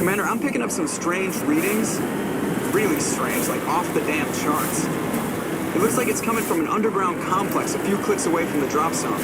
Commander, I'm picking up some strange readings. Really strange, like off the damn charts. It looks like it's coming from an underground complex a few clicks away from the drop zone.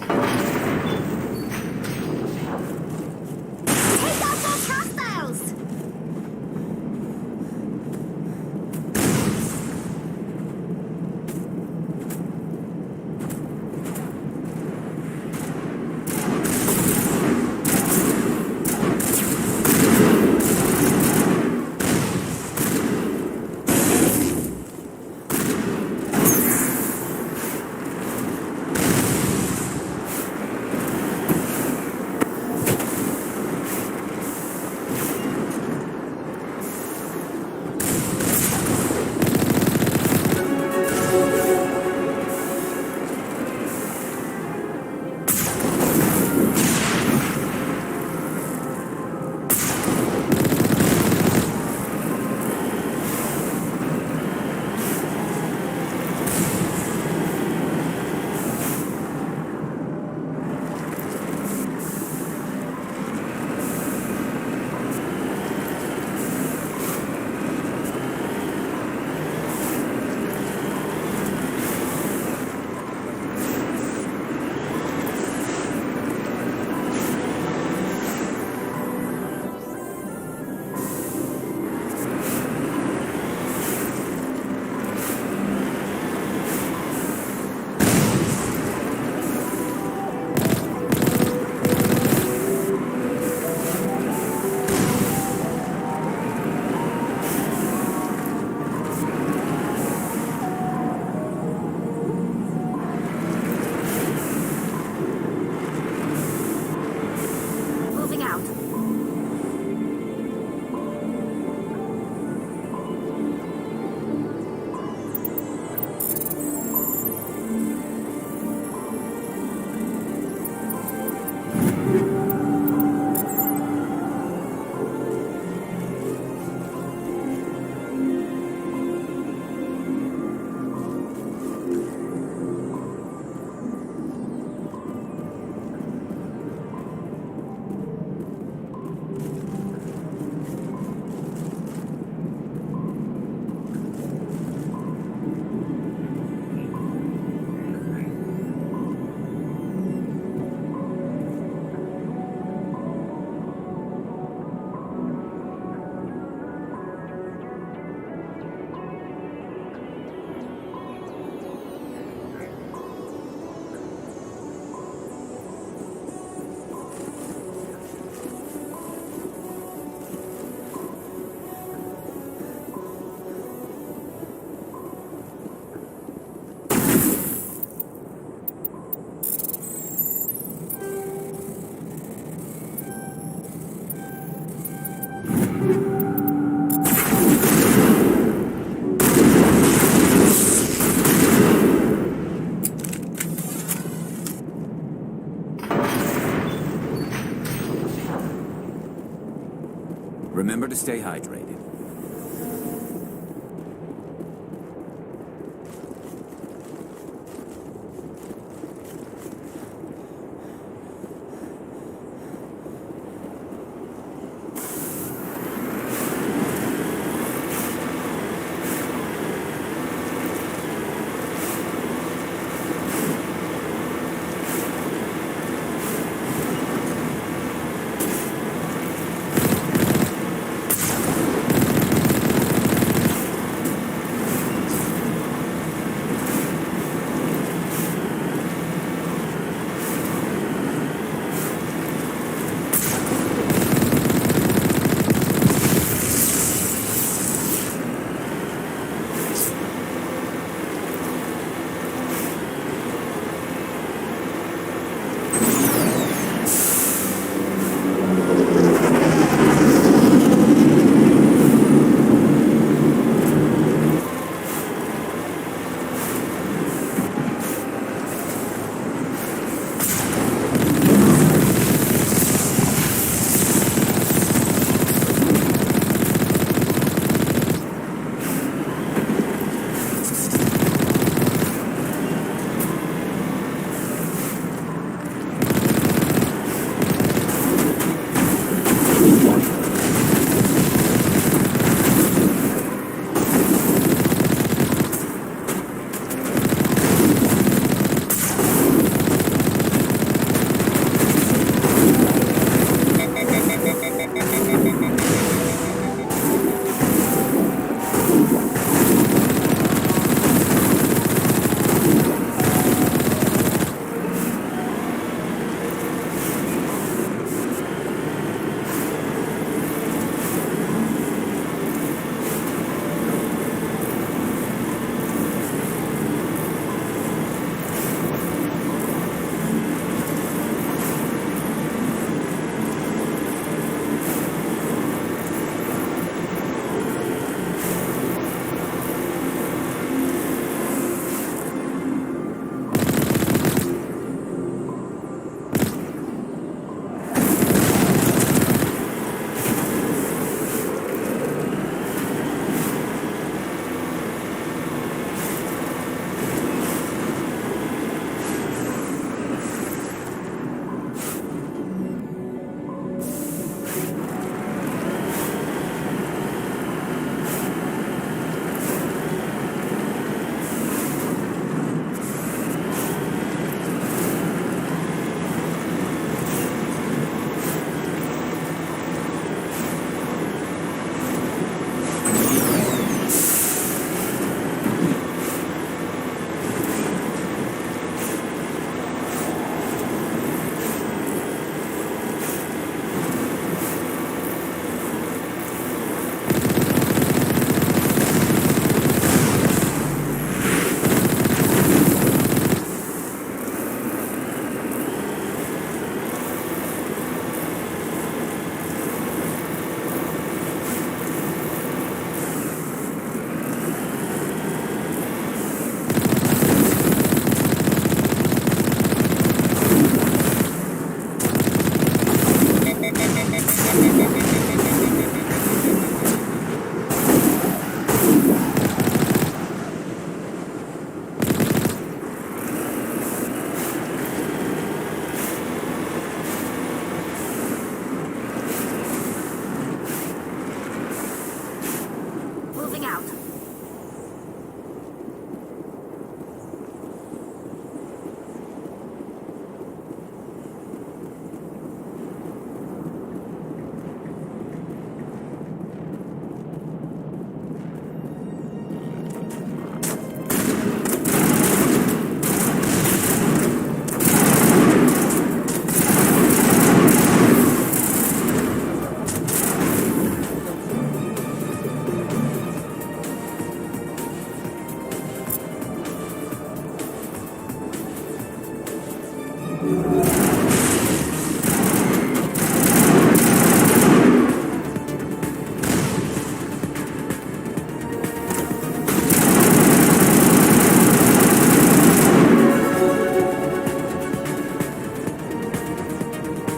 Take out those hostiles! Moving out. Remember to stay hydrated.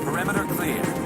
Perimeter clear.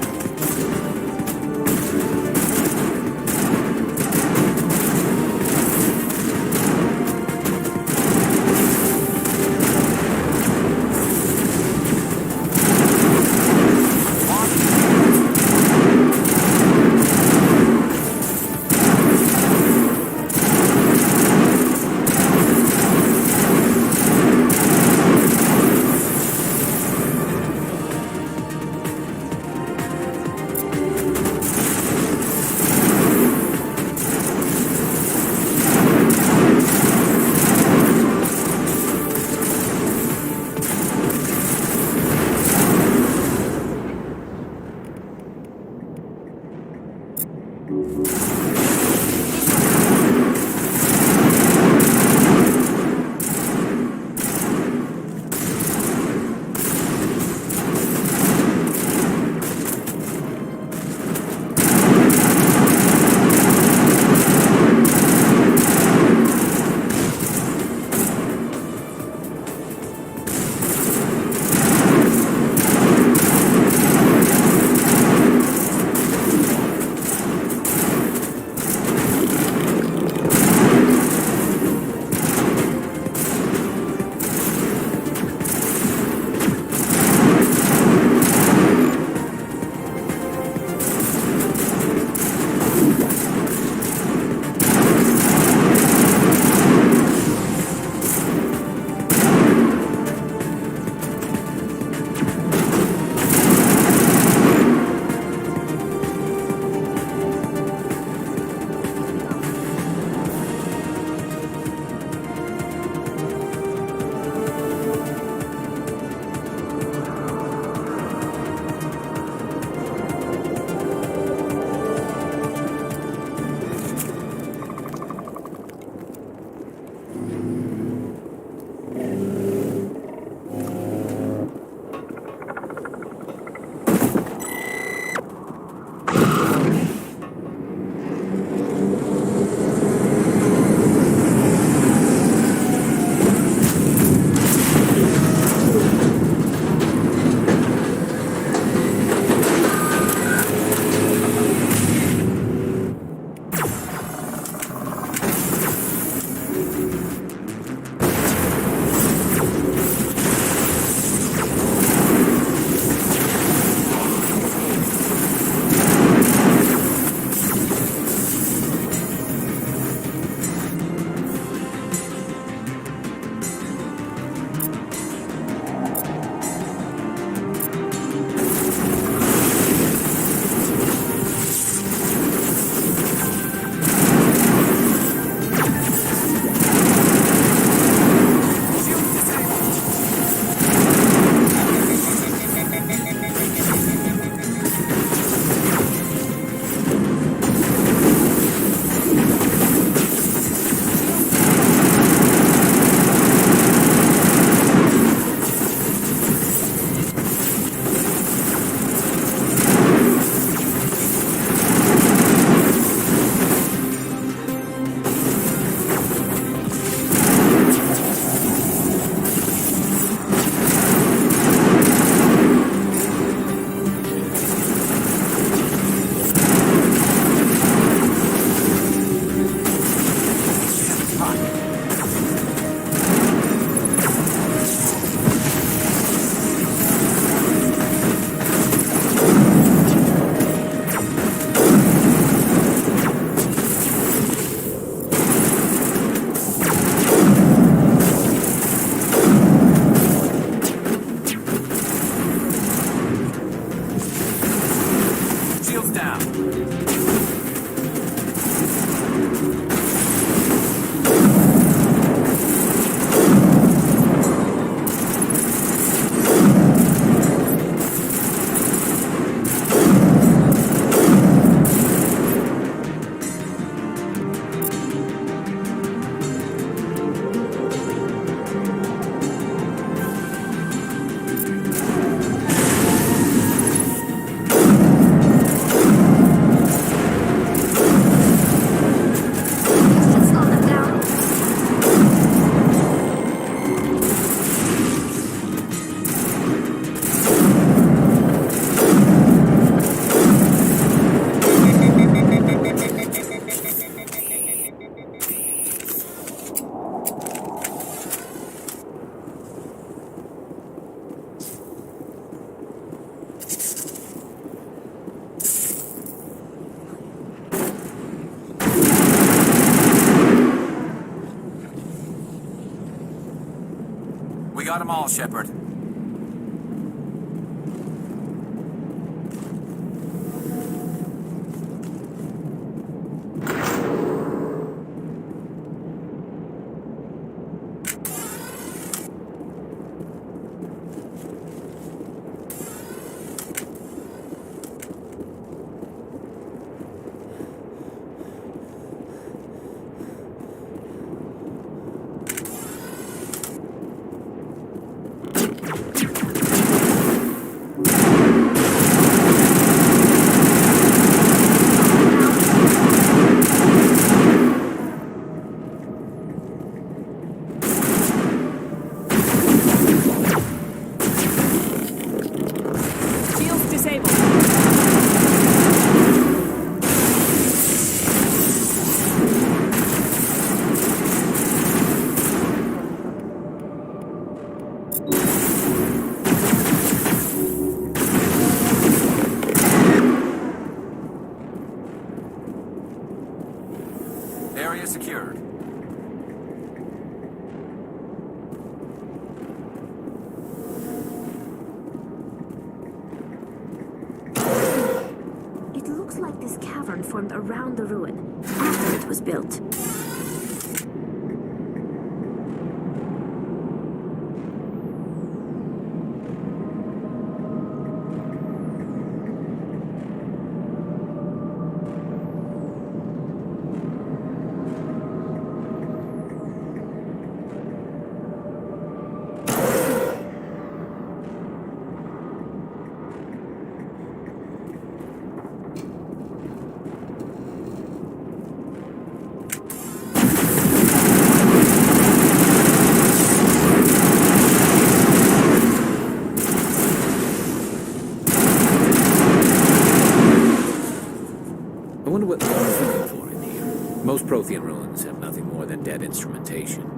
them all, Shepard. Area secured. It looks like this cavern formed around the ruin after it was built. I wonder what they're looking for in here. Most Prothean ruins have nothing more than dead instrumentation.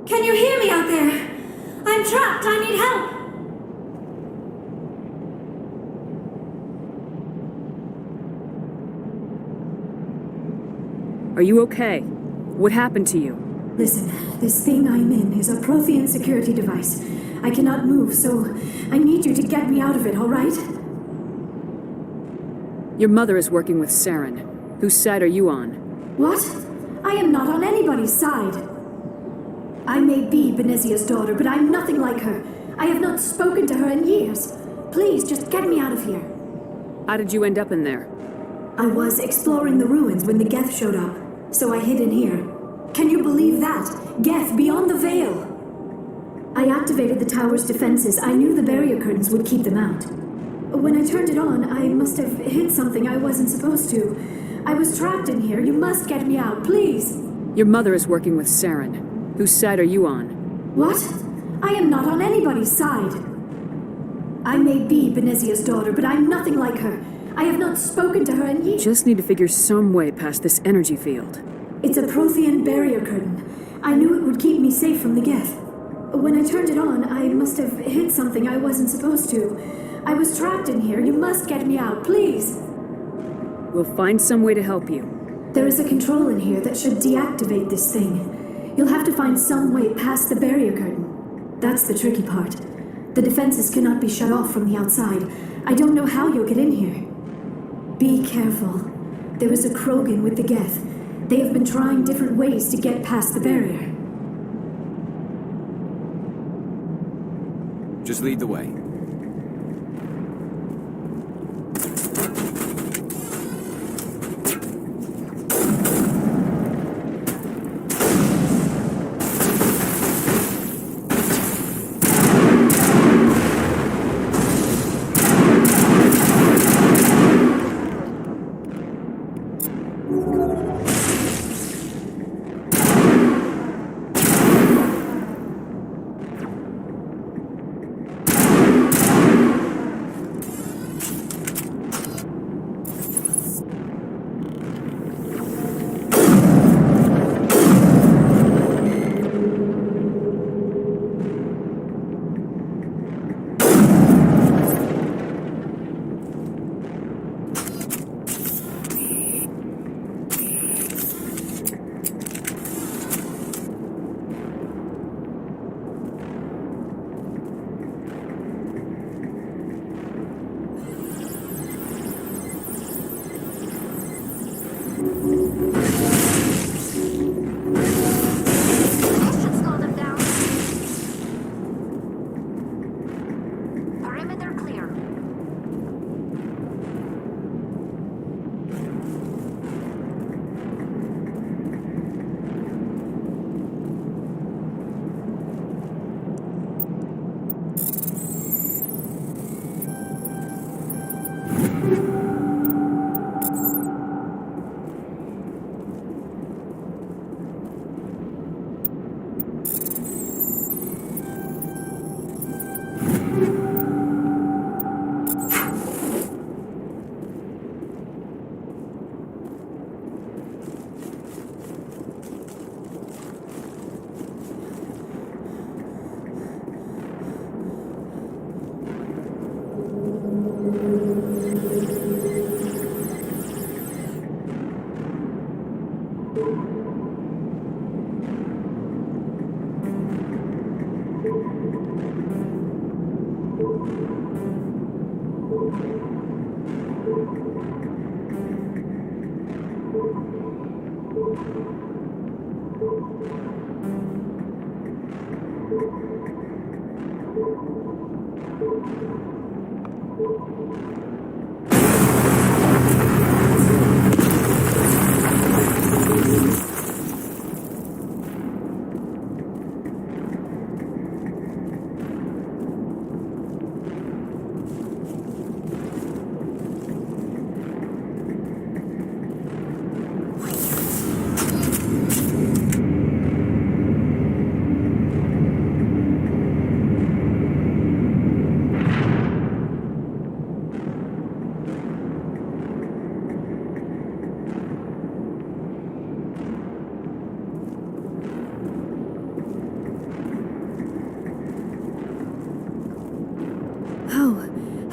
Can you hear me out there? I'm trapped. I need help. Are you okay? What happened to you? Listen, this thing I'm in is a Prothean security device. I cannot move, so I need you to get me out of it, all right? Your mother is working with Saren. Whose side are you on? What? I am not on anybody's side. I may be Benezia's daughter, but I'm nothing like her. I have not spoken to her in years. Please, just get me out of here. How did you end up in there? I was exploring the ruins when the Geth showed up, so I hid in here. Can you believe that? Geth, beyond the veil! I activated the tower's defenses. I knew the barrier curtains would keep them out. When I turned it on, I must have hit something I wasn't supposed to. I was trapped in here. You must get me out, please! Your mother is working with Saren. Whose side are you on? What? I am not on anybody's side. I may be Benezia's daughter, but I'm nothing like her. I have not spoken to her in years. Just need to figure some way past this energy field. It's a Prothean barrier curtain. I knew it would keep me safe from the Geth. When I turned it on, I must have hit something I wasn't supposed to. I was trapped in here. You must get me out, please. We'll find some way to help you. There is a control in here that should deactivate this thing. You'll have to find some way past the barrier curtain. That's the tricky part. The defenses cannot be shut off from the outside. I don't know how you'll get in here. Be careful. There is a Krogan with the Geth. They have been trying different ways to get past the barrier. Just lead the way.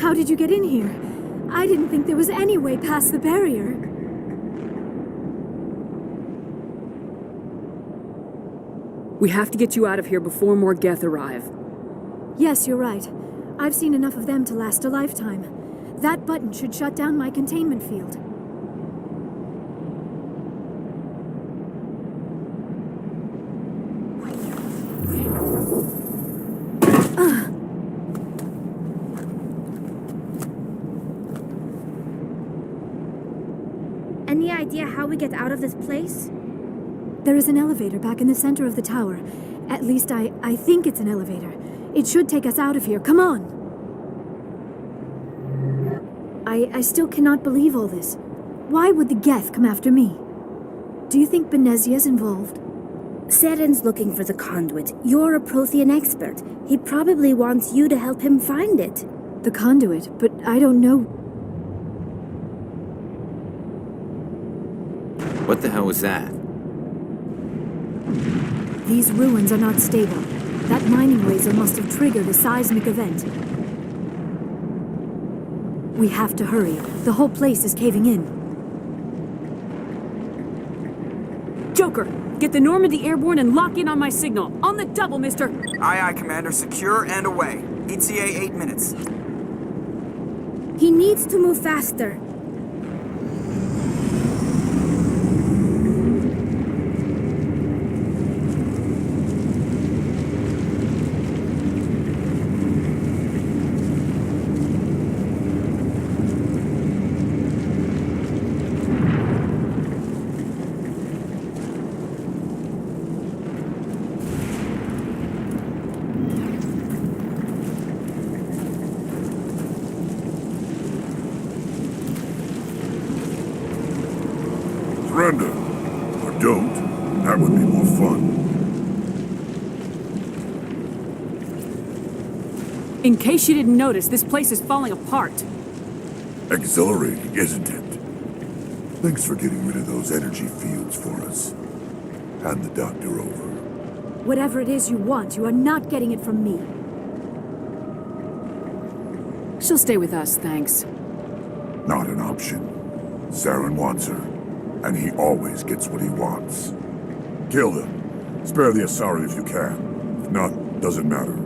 How did you get in here? I didn't think there was any way past the barrier. We have to get you out of here before more Geth arrive. Yes, you're right. I've seen enough of them to last a lifetime. That button should shut down my containment field. Any idea how we get out of this place? There is an elevator back in the center of the tower. At least I think it's an elevator. It should take us out of here. Come on! I still cannot believe all this. Why would the Geth come after me? Do you think Benezia's involved? Saren's looking for the conduit. You're a Prothean expert. He probably wants you to help him find it. The conduit, but I don't know. What the hell was that? These ruins are not stable. That mining laser must have triggered a seismic event. We have to hurry. The whole place is caving in. Joker, get the Normandy airborne and lock in on my signal. On the double, mister! Aye, aye, Commander. Secure and away. ETA 8 minutes. He needs to move faster. Surrender. Or don't. That would be more fun. In case you didn't notice, this place is falling apart. Exhilarating, isn't it? Thanks for getting rid of those energy fields for us. Hand the doctor over. Whatever it is you want, you are not getting it from me. She'll stay with us, thanks. Not an option. Saren wants her, and he always gets what he wants. Kill him. Spare the Asari if you can. If not, doesn't matter.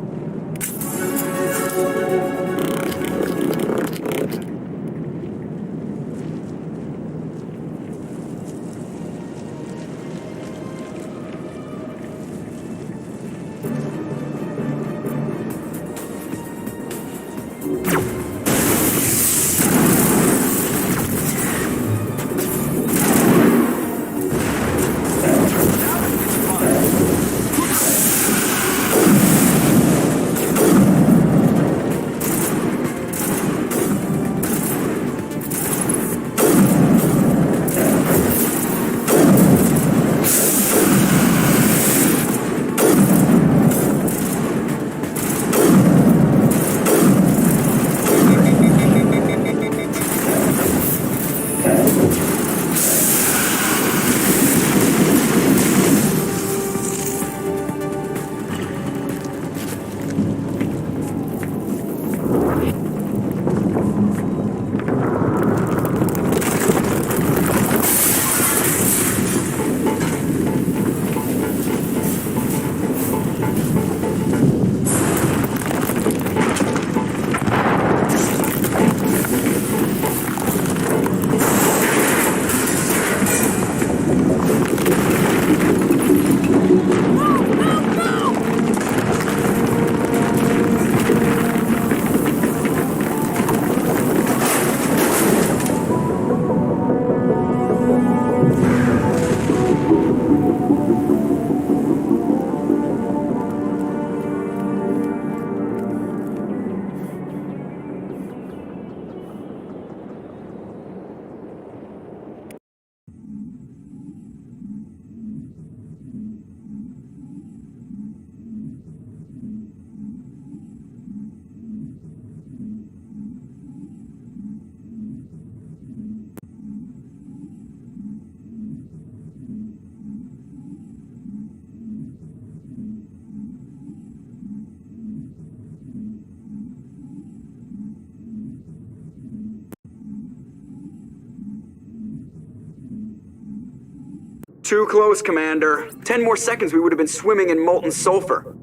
Too close, Commander. 10 more seconds we would have been swimming in molten sulfur.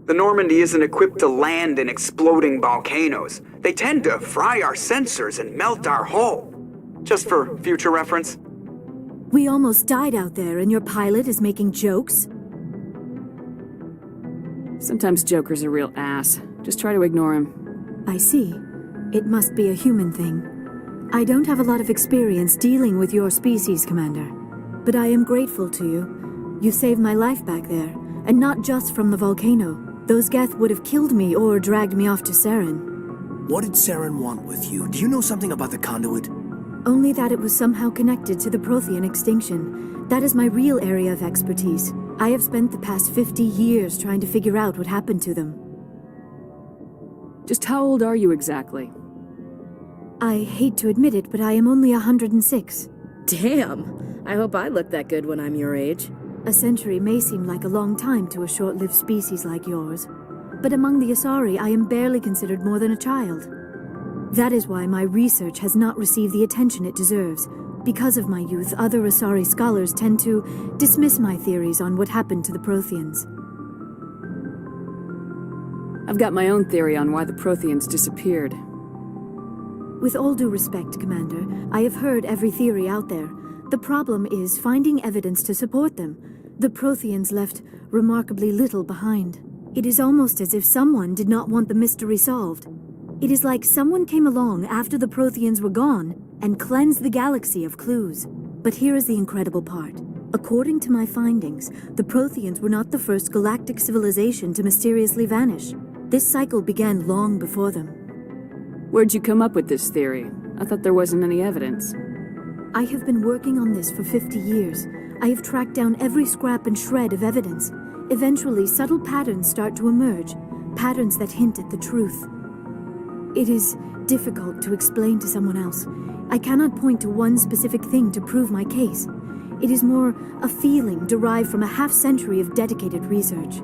The Normandy isn't equipped to land in exploding volcanoes. They tend to fry our sensors and melt our hull. Just for future reference. We almost died out there, and your pilot is making jokes? Sometimes Joker's a real ass. Just try to ignore him. I see. It must be a human thing. I don't have a lot of experience dealing with your species, Commander. But I am grateful to you. You saved my life back there, and not just from the volcano. Those Geth would have killed me or dragged me off to Saren. What did Saren want with you? Do you know something about the conduit? Only that it was somehow connected to the Prothean extinction. That is my real area of expertise. I have spent the past 50 years trying to figure out what happened to them. Just how old are you exactly? I hate to admit it, but I am only 106. Damn! I hope I look that good when I'm your age. A century may seem like a long time to a short-lived species like yours. But among the Asari, I am barely considered more than a child. That is why my research has not received the attention it deserves. Because of my youth, other Asari scholars tend to dismiss my theories on what happened to the Protheans. I've got my own theory on why the Protheans disappeared. With all due respect, Commander, I have heard every theory out there. The problem is finding evidence to support them. The Protheans left remarkably little behind. It is almost as if someone did not want the mystery solved. It is like someone came along after the Protheans were gone and cleansed the galaxy of clues. But here is the incredible part. According to my findings, the Protheans were not the first galactic civilization to mysteriously vanish. This cycle began long before them. Where'd you come up with this theory? I thought there wasn't any evidence. I have been working on this for 50 years. I have tracked down every scrap and shred of evidence. Eventually, subtle patterns start to emerge, patterns that hint at the truth. It is difficult to explain to someone else. I cannot point to one specific thing to prove my case. It is more a feeling derived from a half-century of dedicated research.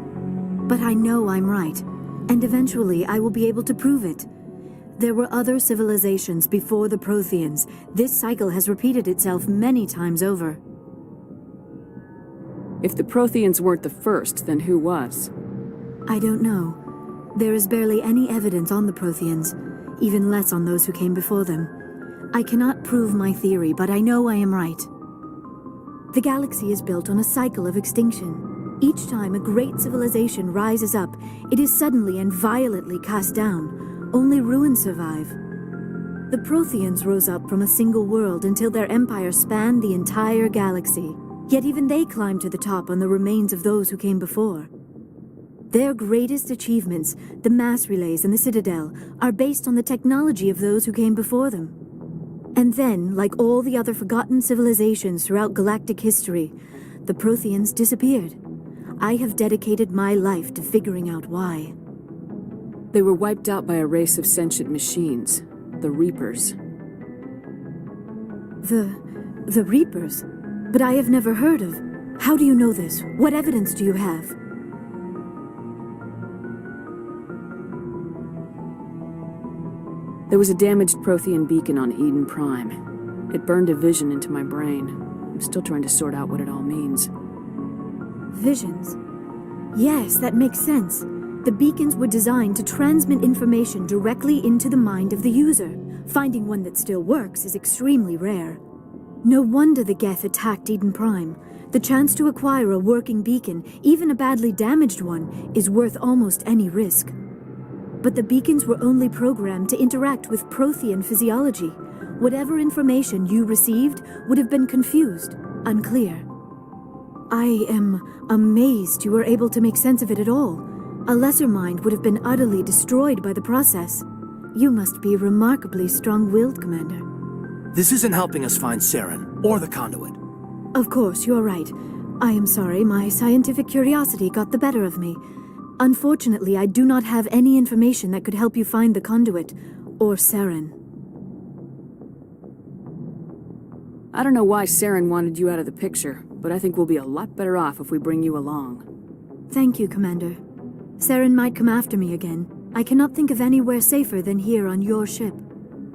But I know I'm right, and eventually I will be able to prove it. There were other civilizations before the Protheans. This cycle has repeated itself many times over. If the Protheans weren't the first, then who was? I don't know. There is barely any evidence on the Protheans, even less on those who came before them. I cannot prove my theory, but I know I am right. The galaxy is built on a cycle of extinction. Each time a great civilization rises up, it is suddenly and violently cast down. Only ruins survive. The Protheans rose up from a single world until their empire spanned the entire galaxy. Yet even they climbed to the top on the remains of those who came before. Their greatest achievements, the mass relays and the Citadel, are based on the technology of those who came before them. And then, like all the other forgotten civilizations throughout galactic history, the Protheans disappeared. I have dedicated my life to figuring out why. They were wiped out by a race of sentient machines, the Reapers. The Reapers? But I have never heard of. How do you know this? What evidence do you have? There was a damaged Prothean beacon on Eden Prime. It burned a vision into my brain. I'm still trying to sort out what it all means. Visions? Yes, that makes sense. The beacons were designed to transmit information directly into the mind of the user. Finding one that still works is extremely rare. No wonder the Geth attacked Eden Prime. The chance to acquire a working beacon, even a badly damaged one, is worth almost any risk. But the beacons were only programmed to interact with Prothean physiology. Whatever information you received would have been confused, unclear. I am amazed you were able to make sense of it at all. A lesser mind would have been utterly destroyed by the process. You must be remarkably strong-willed, Commander. This isn't helping us find Saren, or the conduit. Of course, you're right. I am sorry, my scientific curiosity got the better of me. Unfortunately, I do not have any information that could help you find the conduit, or Saren. I don't know why Saren wanted you out of the picture, but I think we'll be a lot better off if we bring you along. Thank you, Commander. Saren might come after me again. I cannot think of anywhere safer than here on your ship.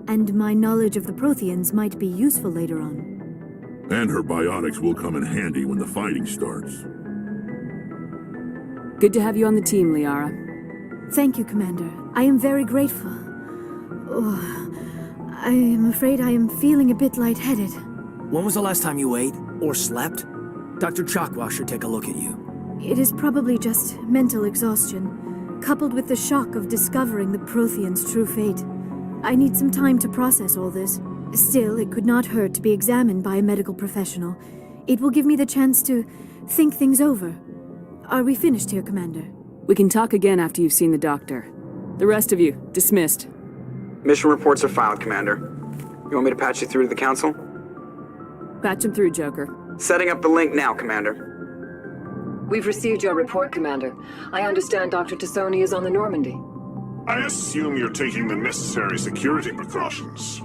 And my knowledge of the Protheans might be useful later on. And her biotics will come in handy when the fighting starts. Good to have you on the team, Liara. Thank you, Commander. I am very grateful. Oh, I am afraid I am feeling a bit lightheaded. When was the last time you ate or slept? Dr. Chakwa should take a look at you. It is probably just mental exhaustion, coupled with the shock of discovering the Prothean's true fate. I need some time to process all this. Still, it could not hurt to be examined by a medical professional. It will give me the chance to think things over. Are we finished here, Commander? We can talk again after you've seen the doctor. The rest of you, dismissed. Mission reports are filed, Commander. You want me to patch you through to the Council? Patch him through, Joker. Setting up the link now, Commander. We've received your report, Commander. I understand Dr. Tassoni is on the Normandy. I assume you're taking the necessary security precautions.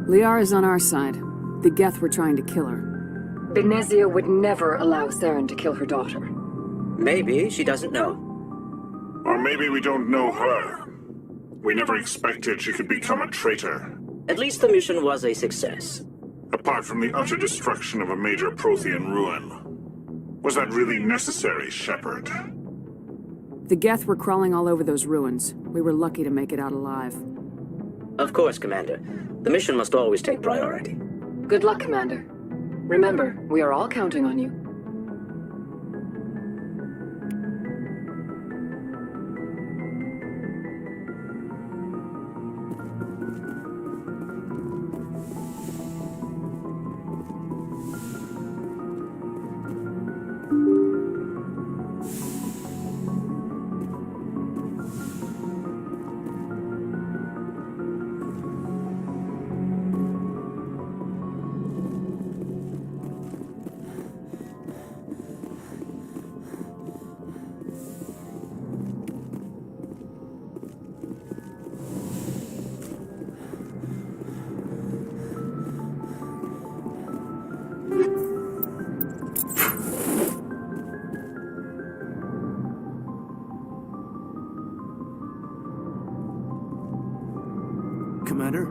Liara's on our side. The Geth were trying to kill her. Benezia would never allow Saren to kill her daughter. Maybe she doesn't know. Or maybe we don't know her. We never expected she could become a traitor. At least the mission was a success. Apart from the utter destruction of a major Prothean ruin. Was that really necessary, Shepard? The Geth were crawling all over those ruins. We were lucky to make it out alive. Of course, Commander. The mission must always take priority. Good luck, Commander. Remember, we are all counting on you. Commander,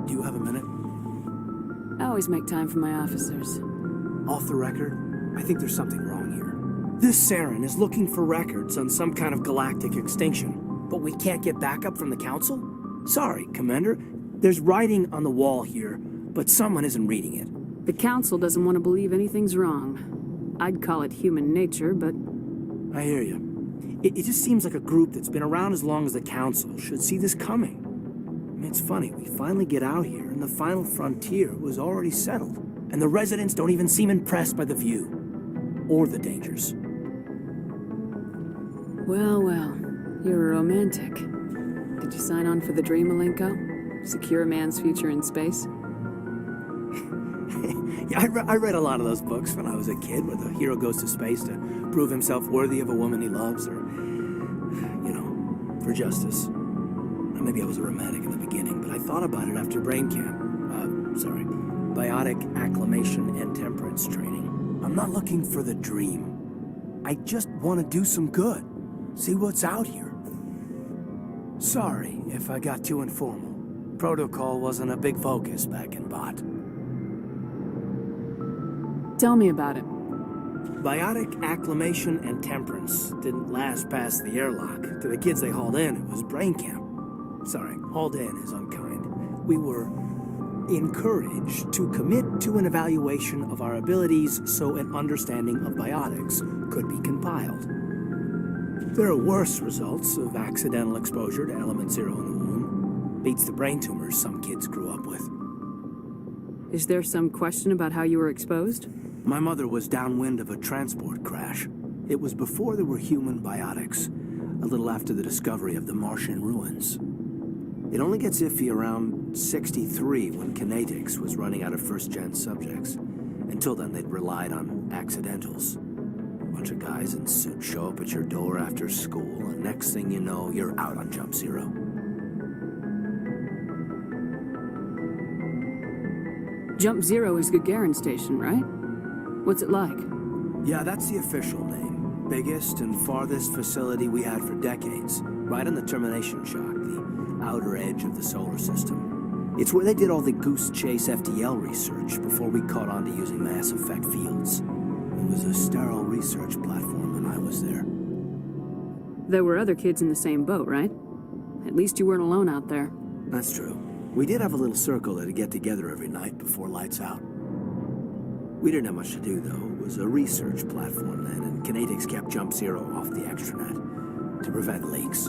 do you have a minute? I always make time for my officers. Off the record, I think there's something wrong here. This Saren is looking for records on some kind of galactic extinction, but we can't get backup from the Council? Sorry, Commander. There's writing on the wall here, but someone isn't reading it. The Council doesn't want to believe anything's wrong. I'd call it human nature, but... I hear you. It just seems like a group that's been around as long as the Council should see this coming. I mean, it's funny, we finally get out here, and the final frontier was already settled. And the residents don't even seem impressed by the view. Or the dangers. Well, well. You're a romantic. Did you sign on for the dream, Malenko? Secure a man's future in space? Yeah, I read a lot of those books when I was a kid, where the hero goes to space to prove himself worthy of a woman he loves, or, you know, for justice. Maybe I was a romantic in the beginning, but I thought about it after brain camp. Biotic acclimation and temperance training. I'm not looking for the dream. I just want to do some good. See what's out here. Sorry if I got too informal. Protocol wasn't a big focus back in Bot. Tell me about it. Biotic acclimation and temperance didn't last past the airlock. To the kids they hauled in, it was brain camp. Sorry, hauled in is unkind. We were encouraged to commit to an evaluation of our abilities so an understanding of biotics could be compiled. There are worse results of accidental exposure to element 0 in the womb. Beats the brain tumors some kids grew up with. Is there some question about how you were exposed? My mother was downwind of a transport crash. It was before there were human biotics, a little after the discovery of the Martian ruins. It only gets iffy around 63 when Kinetics was running out of first-gen subjects. Until then, they'd relied on accidentals. A bunch of guys in suits show up at your door after school, and next thing you know, you're out on Jump Zero. Jump Zero is Gagarin Station, right? What's it like? Yeah, that's the official name. Biggest and farthest facility we had for decades. Right on the termination shock, the outer edge of the solar system. It's where they did all the Goose Chase FTL research before we caught on to using mass effect fields. It was a sterile research platform when I was there. There were other kids in the same boat, right? At least you weren't alone out there. That's true. We did have a little circle that'd get together every night before lights out. We didn't have much to do, though. It was a research platform then, and kinetics kept Jump Zero off the extranet to prevent leaks.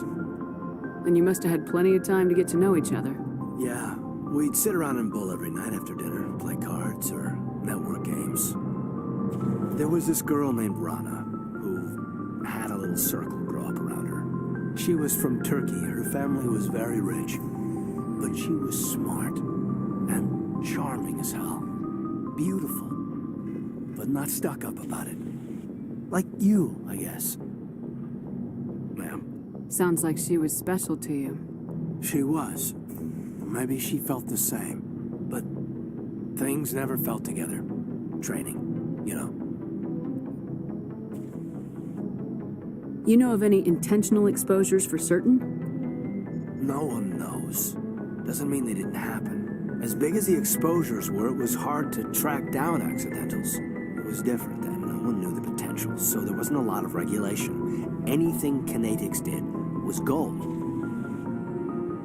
And you must have had plenty of time to get to know each other. Yeah, we'd sit around and bull every night after dinner, play cards or network games. There was this girl named Rana, who had a little circle grow up around her. She was from Turkey. Her family was very rich. But she was smart and charming as hell. Beautiful, but not stuck up about it. Like you, I guess. Ma'am. Sounds like she was special to you. She was. Maybe she felt the same. But things never felt together. Training, you know. You know of any intentional exposures for certain? No one knows. Doesn't mean they didn't happen. As big as the exposures were, it was hard to track down accidentals. It was different then. No one knew the potential, so there wasn't a lot of regulation. Anything kinetics did was gold.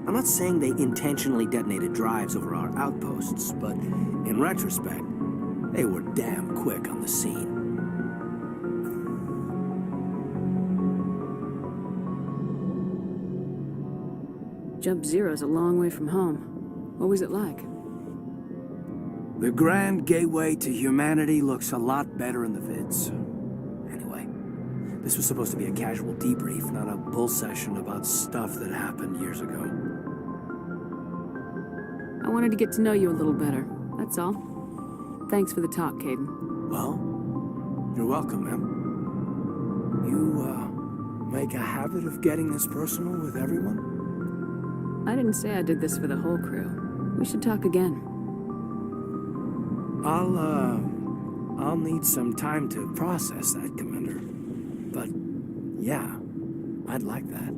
I'm not saying they intentionally detonated drives over our outposts, but in retrospect, they were damn quick on the scene. Jump Zero's a long way from home. What was it like? The grand gateway to humanity looks a lot better in the vids. Anyway, this was supposed to be a casual debrief, not a bull session about stuff that happened years ago. I wanted to get to know you a little better, that's all. Thanks for the talk, Caden. Well, you're welcome, ma'am. You, make a habit of getting this personal with everyone? I didn't say I did this for the whole crew. We should talk again. I'll need some time to process that, Commander. But, yeah, I'd like that.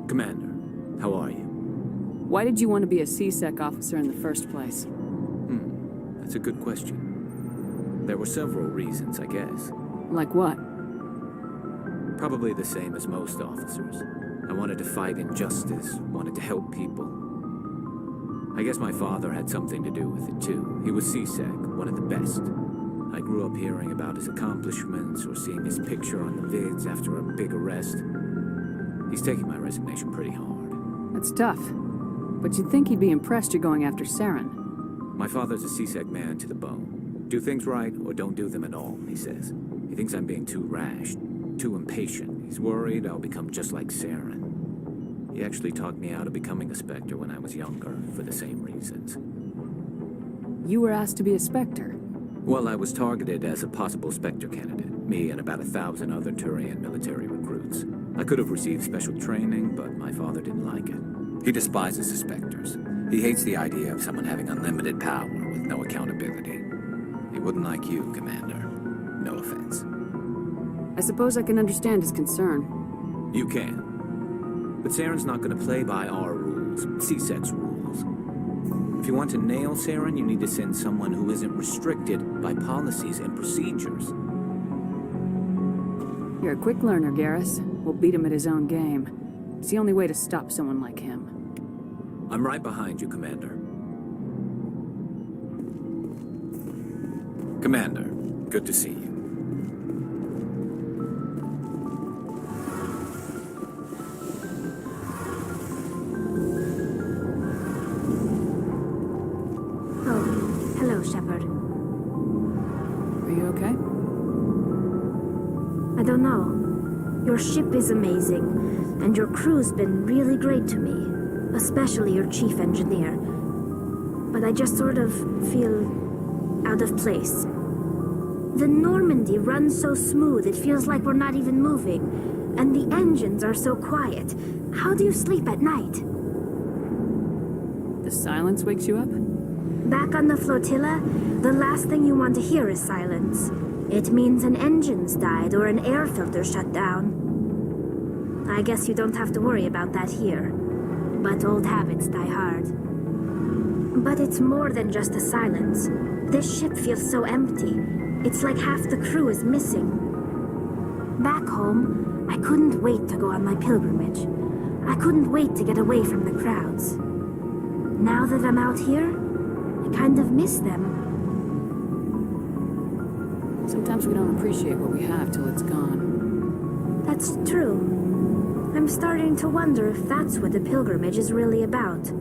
Commander, how are you? Why did you want to be a C-Sec officer in the first place? That's a good question. There were several reasons, I guess. Like what? Probably the same as most officers. I wanted to fight injustice, wanted to help people. I guess my father had something to do with it too. He was C-Sec, one of the best. I grew up hearing about his accomplishments or seeing his picture on the vids after a big arrest. He's taking my resignation pretty hard. That's tough. But you'd think he'd be impressed you're going after Saren. My father's a C-Sec man to the bone. Do things right or don't do them at all, he says. He thinks I'm being too rash, too impatient. He's worried I'll become just like Saren. He actually talked me out of becoming a Spectre when I was younger, for the same reasons. You were asked to be a Spectre? Well, I was targeted as a possible Spectre candidate. Me and about 1,000 other Turian military recruits. I could have received special training, but my father didn't like it. He despises the Spectres. He hates the idea of someone having unlimited power with no accountability. He wouldn't like you, Commander. No offense. I suppose I can understand his concern. You can. But Saren's not going to play by our rules, C-Sec's rules. If you want to nail Saren, you need to send someone who isn't restricted by policies and procedures. You're a quick learner, Garrus. We'll beat him at his own game. It's the only way to stop someone like him. I'm right behind you, Commander. Commander, good to see you. Shepard. Are you okay? I don't know. Your ship is amazing, and your crew's been really great to me, especially your chief engineer. But I just sort of feel out of place. The Normandy runs so smooth it feels like we're not even moving, and the engines are so quiet. How do you sleep at night? The silence wakes you up? Back on the flotilla, the last thing you want to hear is silence. It means an engine's died or an air filter shut down. I guess you don't have to worry about that here. But old habits die hard. But it's more than just a silence. This ship feels so empty. It's like half the crew is missing. Back home, I couldn't wait to go on my pilgrimage. I couldn't wait to get away from the crowds. Now that I'm out here, I kind of miss them. Sometimes we don't appreciate what we have till it's gone. That's true. I'm starting to wonder if that's what the pilgrimage is really about.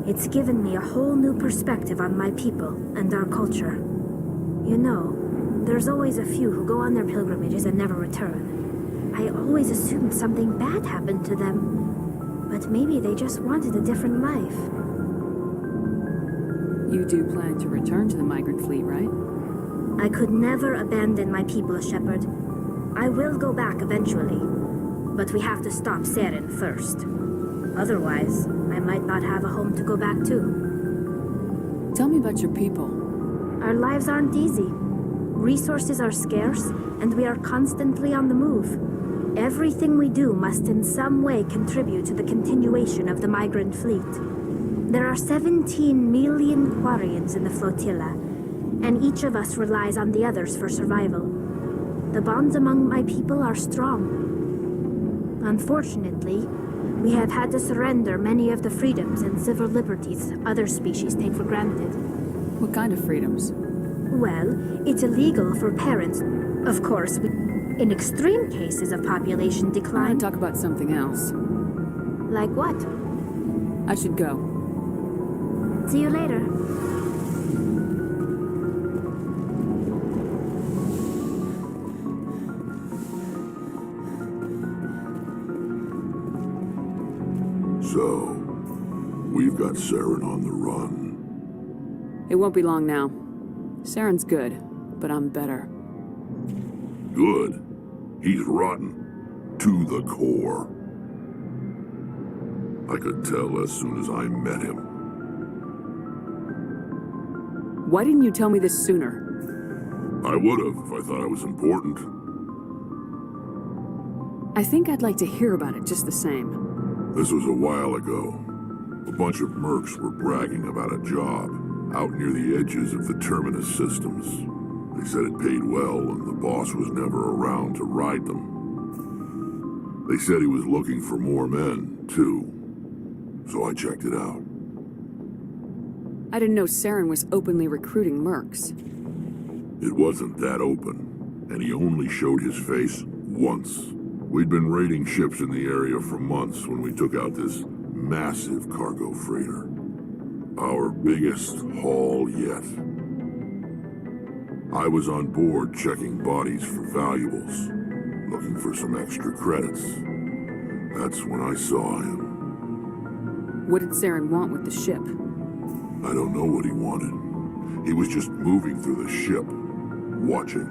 It's given me a whole new perspective on my people and our culture. You know, there's always a few who go on their pilgrimages and never return. I always assumed something bad happened to them. But maybe they just wanted a different life. You do plan to return to the migrant fleet, right? I could never abandon my people, Shepard. I will go back eventually. But we have to stop Saren first. Otherwise, I might not have a home to go back to. Tell me about your people. Our lives aren't easy. Resources are scarce, and we are constantly on the move. Everything we do must in some way contribute to the continuation of the migrant fleet. There are 17 million Quarians in the flotilla, and each of us relies on the others for survival. The bonds among my people are strong. Unfortunately, we have had to surrender many of the freedoms and civil liberties other species take for granted. What kind of freedoms? Well, it's illegal for parents, of course, in extreme cases of population I decline. want to talk about something else. Like what? I should go. See you later. So, we've got Saren on the run. It won't be long now. Saren's good, but I'm better. Good. He's rotten. To the core. I could tell as soon as I met him. Why didn't you tell me this sooner? I would have if I thought I was important. I think I'd like to hear about it just the same. This was a while ago. A bunch of mercs were bragging about a job out near the edges of the Terminus systems. They said it paid well and the boss was never around to ride them. They said he was looking for more men, too. So I checked it out. I didn't know Saren was openly recruiting mercs. It wasn't that open, and he only showed his face once. We'd been raiding ships in the area for months when we took out this massive cargo freighter. Our biggest haul yet. I was on board checking bodies for valuables, looking for some extra credits. That's when I saw him. What did Saren want with the ship? I don't know what he wanted. He was just moving through the ship, watching.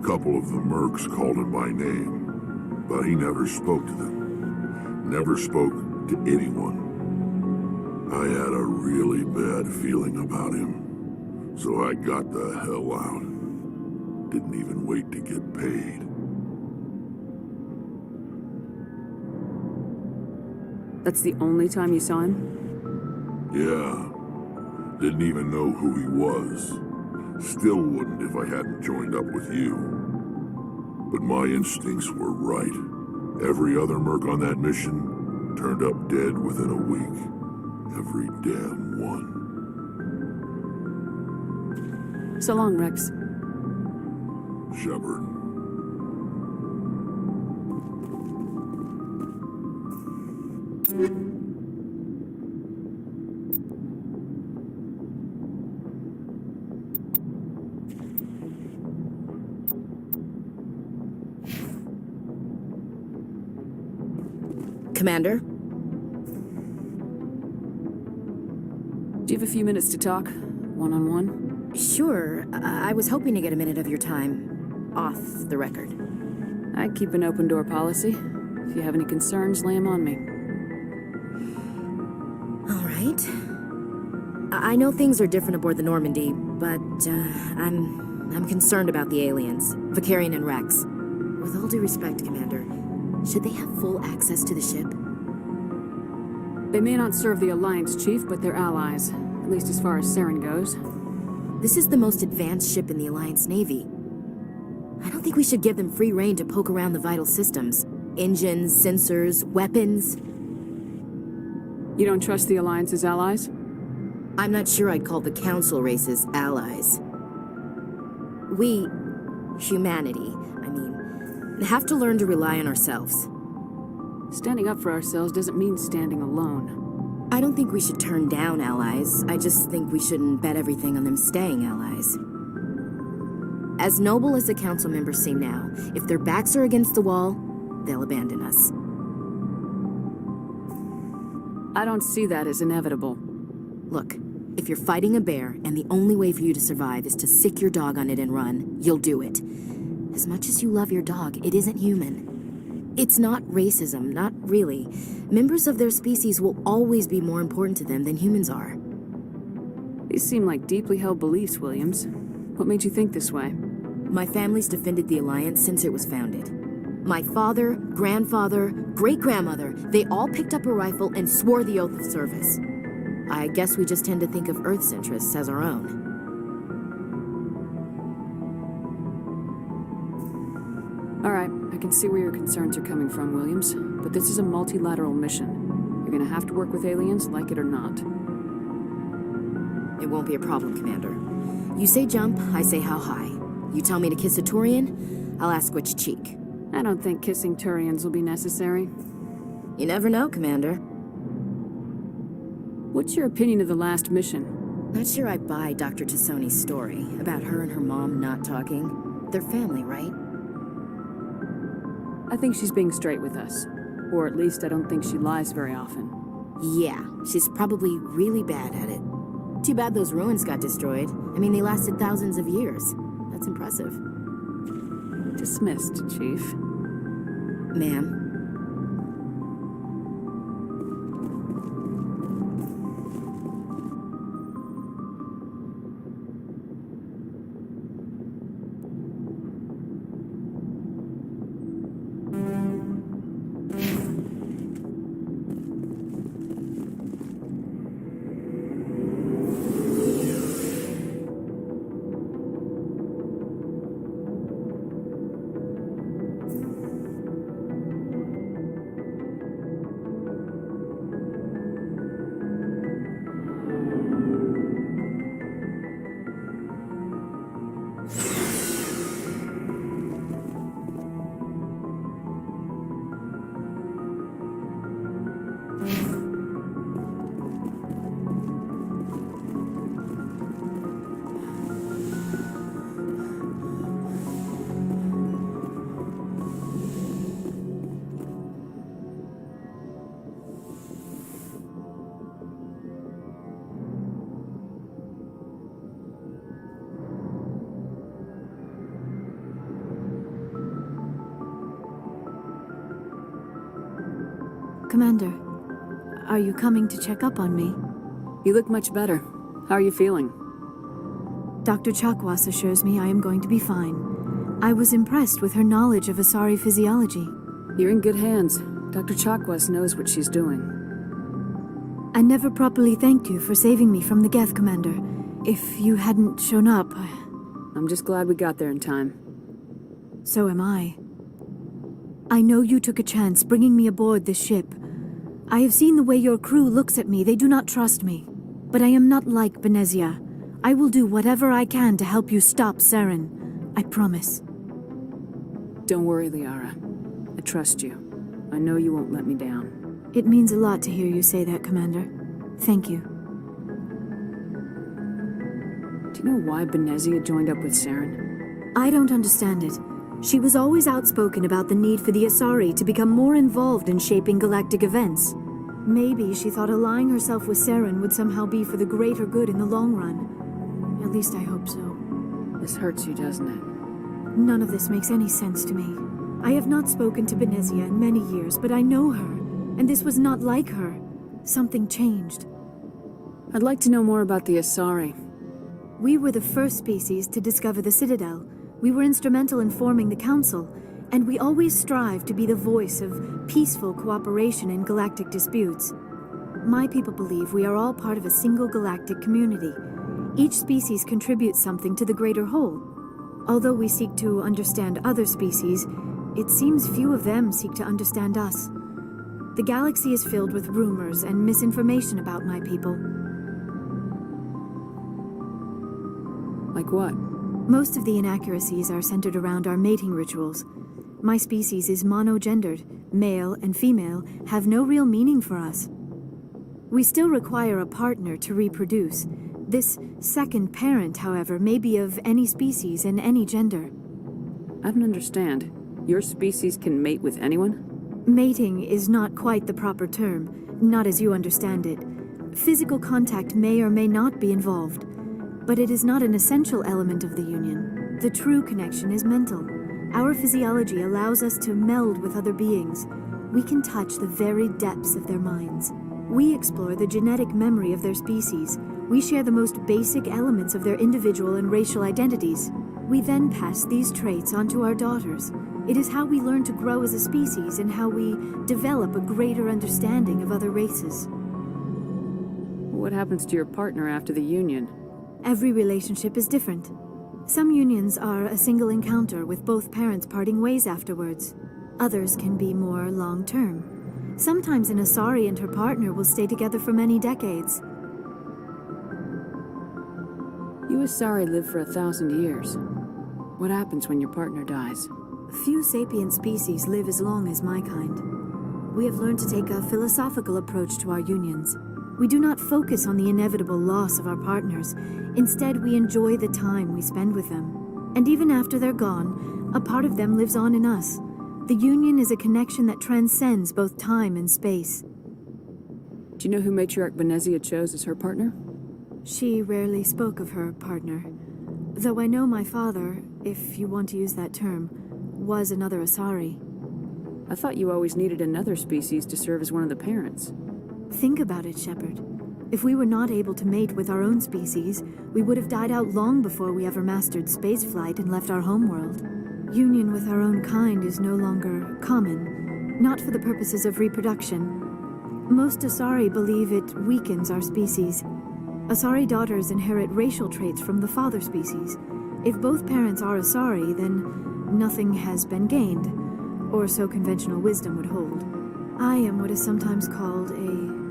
A couple of the mercs called him by name, but he never spoke to them. Never spoke to anyone. I had a really bad feeling about him, so I got the hell out. Didn't even wait to get paid. That's the only time you saw him? Yeah. Didn't even know who he was. Still wouldn't if I hadn't joined up with you. But my instincts were right. Every other merc on that mission turned up dead within a week. Every damn one. So long, Rex. Shepard. Commander? Do you have a few minutes to talk? One-on-one? Sure. I was hoping to get a minute of your time off the record. I keep an open-door policy. If you have any concerns, lay them on me. All right. I know things are different aboard the Normandy, but I'm concerned about the aliens, Vicarian and Rex. With all due respect, Commander, should they have full access to the ship? They may not serve the Alliance, Chief, but they're allies, at least as far as Saren goes. This is the most advanced ship in the Alliance Navy. I don't think we should give them free rein to poke around the vital systems. Engines, sensors, weapons. You don't trust the Alliance's allies? I'm not sure I'd call the Council races allies. We, humanity, have to learn to rely on ourselves. Standing up for ourselves doesn't mean standing alone. I don't think we should turn down allies. I just think we shouldn't bet everything on them staying allies. As noble as the Council members seem now, if their backs are against the wall, they'll abandon us. I don't see that as inevitable. Look, if you're fighting a bear and the only way for you to survive is to sick your dog on it and run, you'll do it. As much as you love your dog, it isn't human. It's not racism, not really. Members of their species will always be more important to them than humans are. These seem like deeply held beliefs, Williams. What made you think this way? My family's defended the Alliance since it was founded. My father, grandfather, great-grandmother, they all picked up a rifle and swore the oath of service. I guess we just tend to think of Earth's interests as our own. All right, I can see where your concerns are coming from, Williams. But this is a multilateral mission. You're gonna have to work with aliens, like it or not. It won't be a problem, Commander. You say jump, I say how high. You tell me to kiss a Turian, I'll ask which cheek. I don't think kissing Turians will be necessary. You never know, Commander. What's your opinion of the last mission? Not sure I buy Dr. Tassoni's story about her and her mom not talking. They're family, right? I think she's being straight with us. Or at least I don't think she lies very often. Yeah, she's probably really bad at it. Too bad those ruins got destroyed. I mean, they lasted thousands of years. That's impressive. Dismissed, Chief. Ma'am. Commander, are you coming to check up on me? You look much better. How are you feeling? Dr. Chakwas assures me I am going to be fine. I was impressed with her knowledge of Asari physiology. You're in good hands. Dr. Chakwas knows what she's doing. I never properly thanked you for saving me from the Geth, Commander. If you hadn't shown up... I'm just glad we got there in time. So am I. I know you took a chance bringing me aboard this ship. I have seen the way your crew looks at me. They do not trust me. But I am not like Benezia. I will do whatever I can to help you stop Saren. I promise. Don't worry, Liara. I trust you. I know you won't let me down. It means a lot to hear you say that, Commander. Thank you. Do you know why Benezia joined up with Saren? I don't understand it. She was always outspoken about the need for the Asari to become more involved in shaping galactic events. Maybe she thought allying herself with Saren would somehow be for the greater good in the long run. At least I hope so. This hurts you, doesn't it? None of this makes any sense to me. I have not spoken to Benezia in many years, but I know her, and this was not like her. Something changed. I'd like to know more about the Asari. We were the first species to discover the Citadel. We were instrumental in forming the Council, and we always strive to be the voice of peaceful cooperation in galactic disputes. My people believe we are all part of a single galactic community. Each species contributes something to the greater whole. Although we seek to understand other species, it seems few of them seek to understand us. The galaxy is filled with rumors and misinformation about my people. Like what? Most of the inaccuracies are centered around our mating rituals. My species is monogendered. Male and female have no real meaning for us. We still require a partner to reproduce. This second parent, however, may be of any species and any gender. I don't understand. Your species can mate with anyone? Mating is not quite the proper term, not as you understand it. Physical contact may or may not be involved, but it is not an essential element of the union. The true connection is mental. Our physiology allows us to meld with other beings. We can touch the very depths of their minds. We explore the genetic memory of their species. We share the most basic elements of their individual and racial identities. We then pass these traits onto our daughters. It is how we learn to grow as a species and how we develop a greater understanding of other races. What happens to your partner after the union? Every relationship is different. Some unions are a single encounter with both parents parting ways afterwards. Others can be more long-term. Sometimes an Asari and her partner will stay together for many decades. You Asari live for 1,000 years. What happens when your partner dies? Few sapient species live as long as my kind. We have learned to take a philosophical approach to our unions. We do not focus on the inevitable loss of our partners. Instead, we enjoy the time we spend with them. And even after they're gone, a part of them lives on in us. The union is a connection that transcends both time and space. Do you know who Matriarch Benezia chose as her partner? She rarely spoke of her partner. Though I know my father, if you want to use that term, was another Asari. I thought you always needed another species to serve as one of the parents. Think about it, Shepard. If we were not able to mate with our own species, we would have died out long before we ever mastered spaceflight and left our homeworld. Union with our own kind is no longer common, not for the purposes of reproduction. Most Asari believe it weakens our species. Asari daughters inherit racial traits from the father species. If both parents are Asari, then nothing has been gained, or so conventional wisdom would hold. I am what is sometimes called a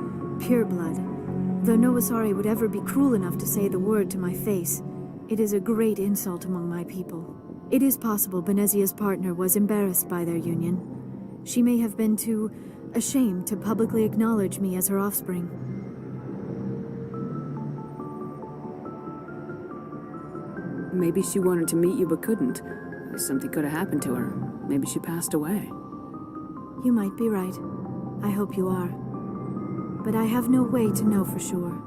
pureblood. Though no Asari would ever be cruel enough to say the word to my face, it is a great insult among my people. It is possible Benezia's partner was embarrassed by their union. She may have been too ashamed to publicly acknowledge me as her offspring. Maybe she wanted to meet you but couldn't. Something could have happened to her. Maybe she passed away. You might be right. I hope you are. But I have no way to know for sure.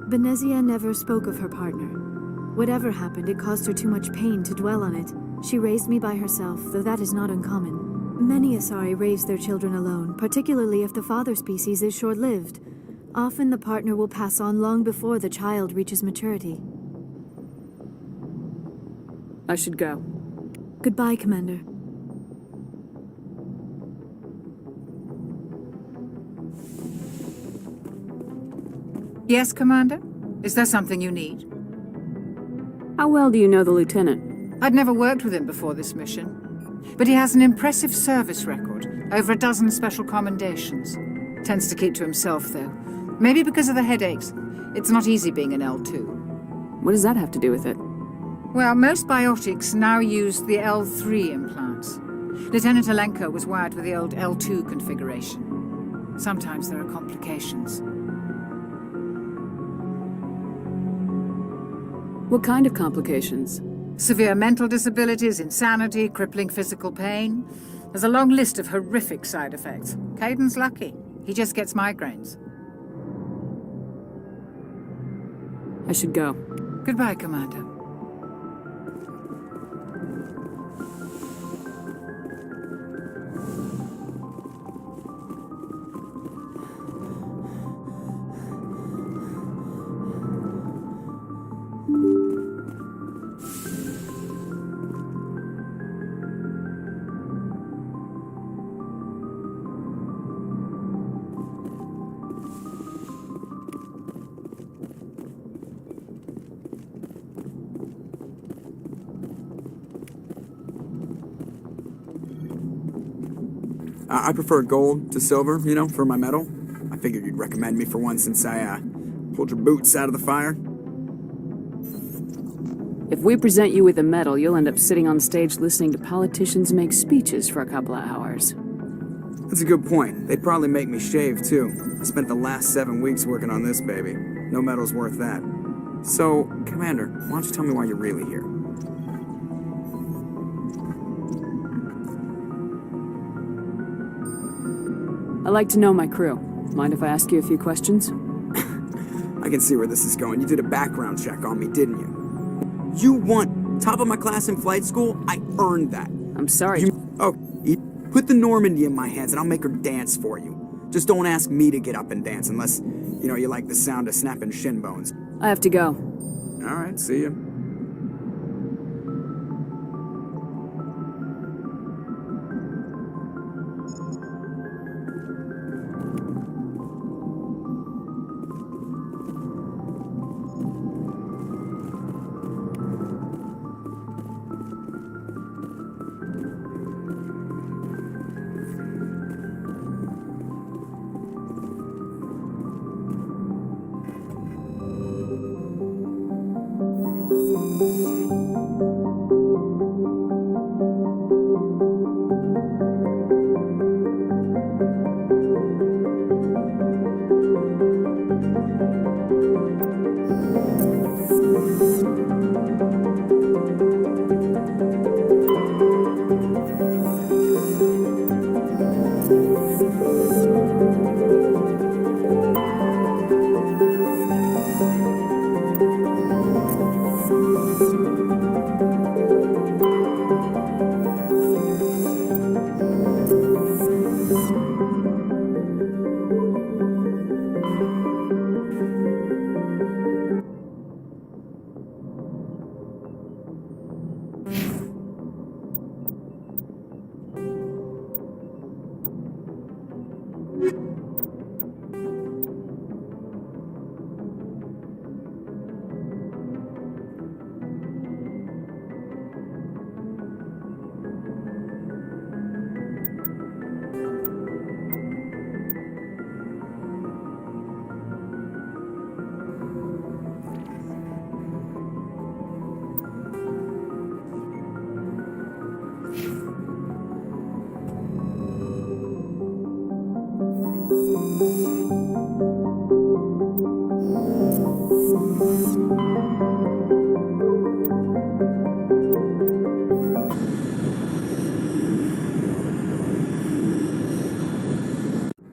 Benezia never spoke of her partner. Whatever happened, it caused her too much pain to dwell on it. She raised me by herself, though that is not uncommon. Many Asari raise their children alone, particularly if the father species is short-lived. Often the partner will pass on long before the child reaches maturity. I should go. Goodbye, Commander. Yes, Commander? Is there something you need? How well do you know the Lieutenant? I'd never worked with him before this mission. But he has an impressive service record, over a dozen special commendations. Tends to keep to himself, though. Maybe because of the headaches. It's not easy being an L2. What does that have to do with it? Well, most biotics now use the L3 implants. Lieutenant Alenko was wired with the old L2 configuration. Sometimes there are complications. What kind of complications? Severe mental disabilities, insanity, crippling physical pain. There's a long list of horrific side effects. Caden's lucky. He just gets migraines. I should go. Goodbye, Commander. I prefer gold to silver, you know, for my medal. I figured you'd recommend me for one since I, pulled your boots out of the fire. If we present you with a medal, you'll end up sitting on stage listening to politicians make speeches for a couple of hours. That's a good point. They'd probably make me shave, too. I spent the last 7 weeks working on this baby. No medal's worth that. So, Commander, why don't you tell me why you're really here? I like to know my crew. Mind if I ask you a few questions? I can see where this is going. You did a background check on me, didn't you? You won top of my class in flight school? I earned that. I'm sorry. Put the Normandy in my hands and I'll make her dance for you. Just don't ask me to get up and dance unless, you know, you like the sound of snapping shin bones. I have to go. All right, see ya.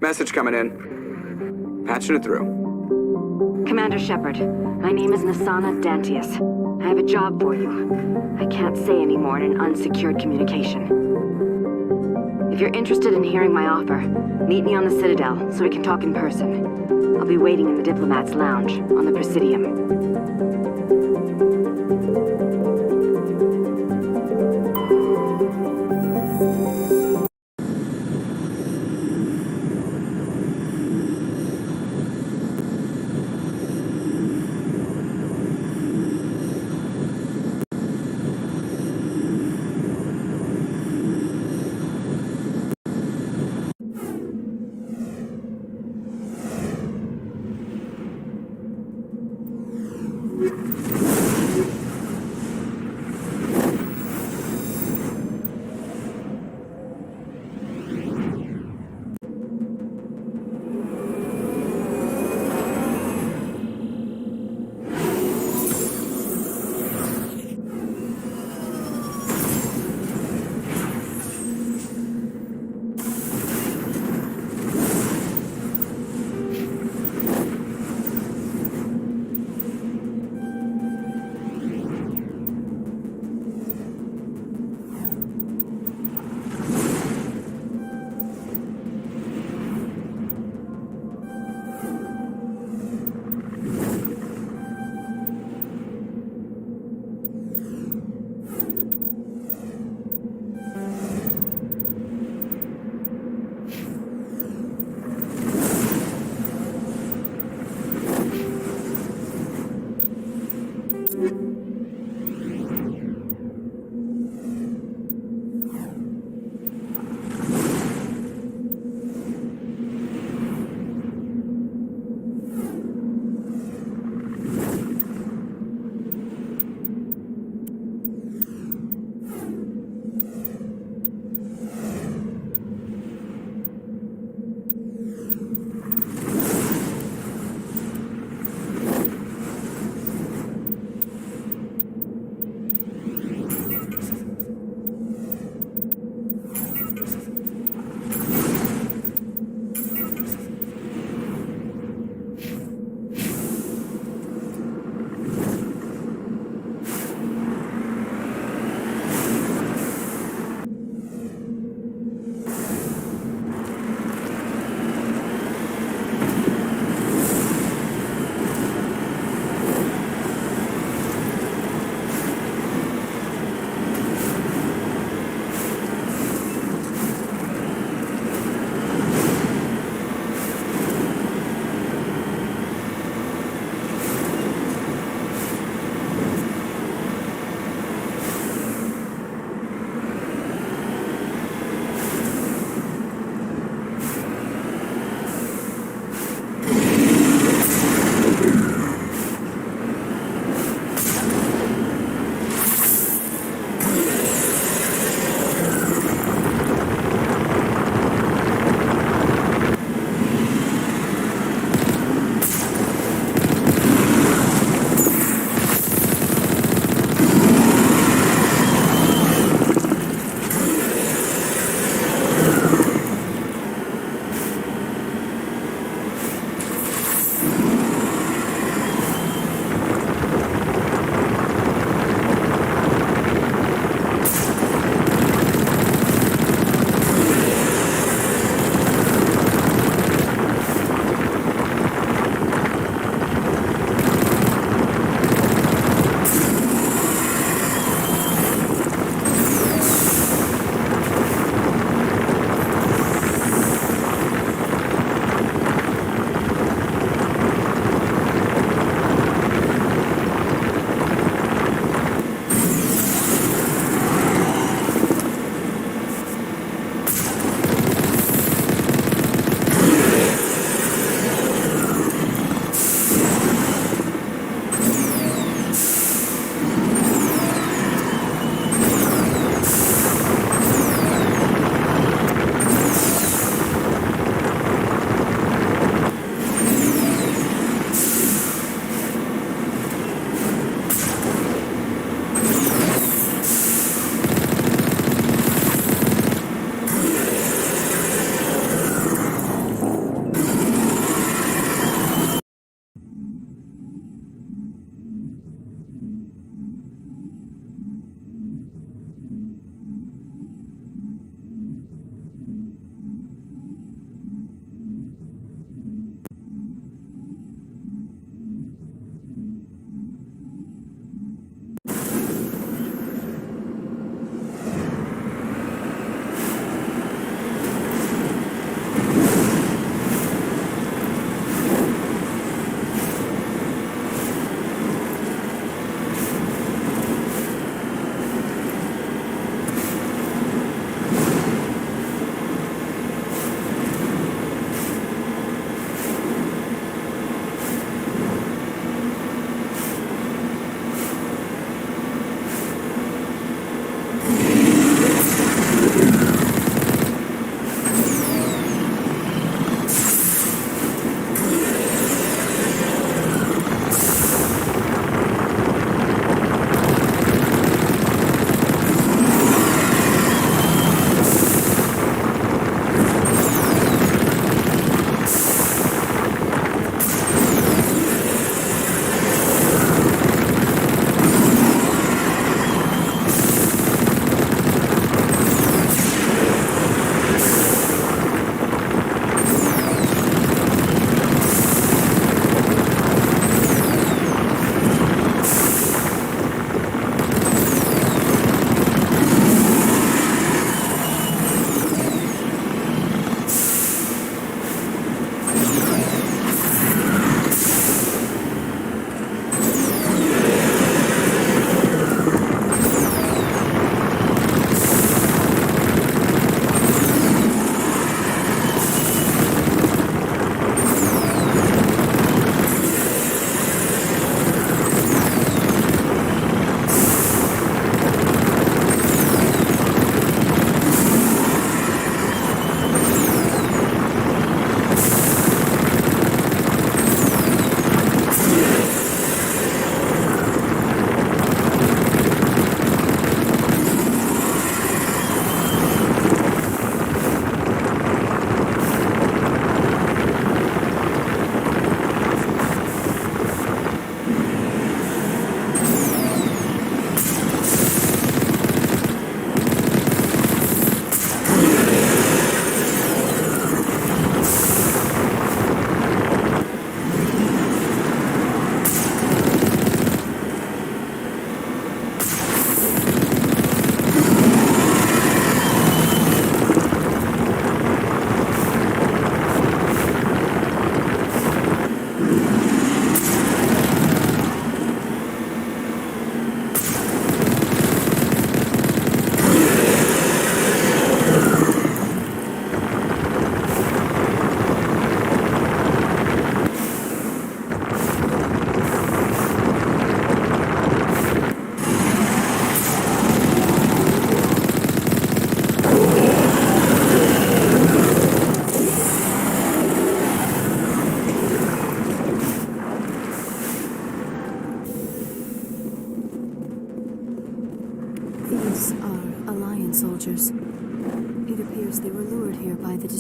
Message coming in. Patching it through. Commander Shepard, my name is Nasana Dantius. I have a job for you. I can't say any more in an unsecured communication. If you're interested in hearing my offer, meet me on the Citadel so we can talk in person. I'll be waiting in the Diplomat's Lounge on the Presidium.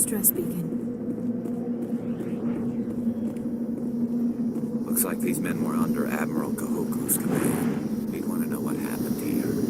distress beacon. Looks like these men were under Admiral Kahoku's command. He'd want to know what happened here.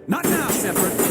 Not now, Shepard.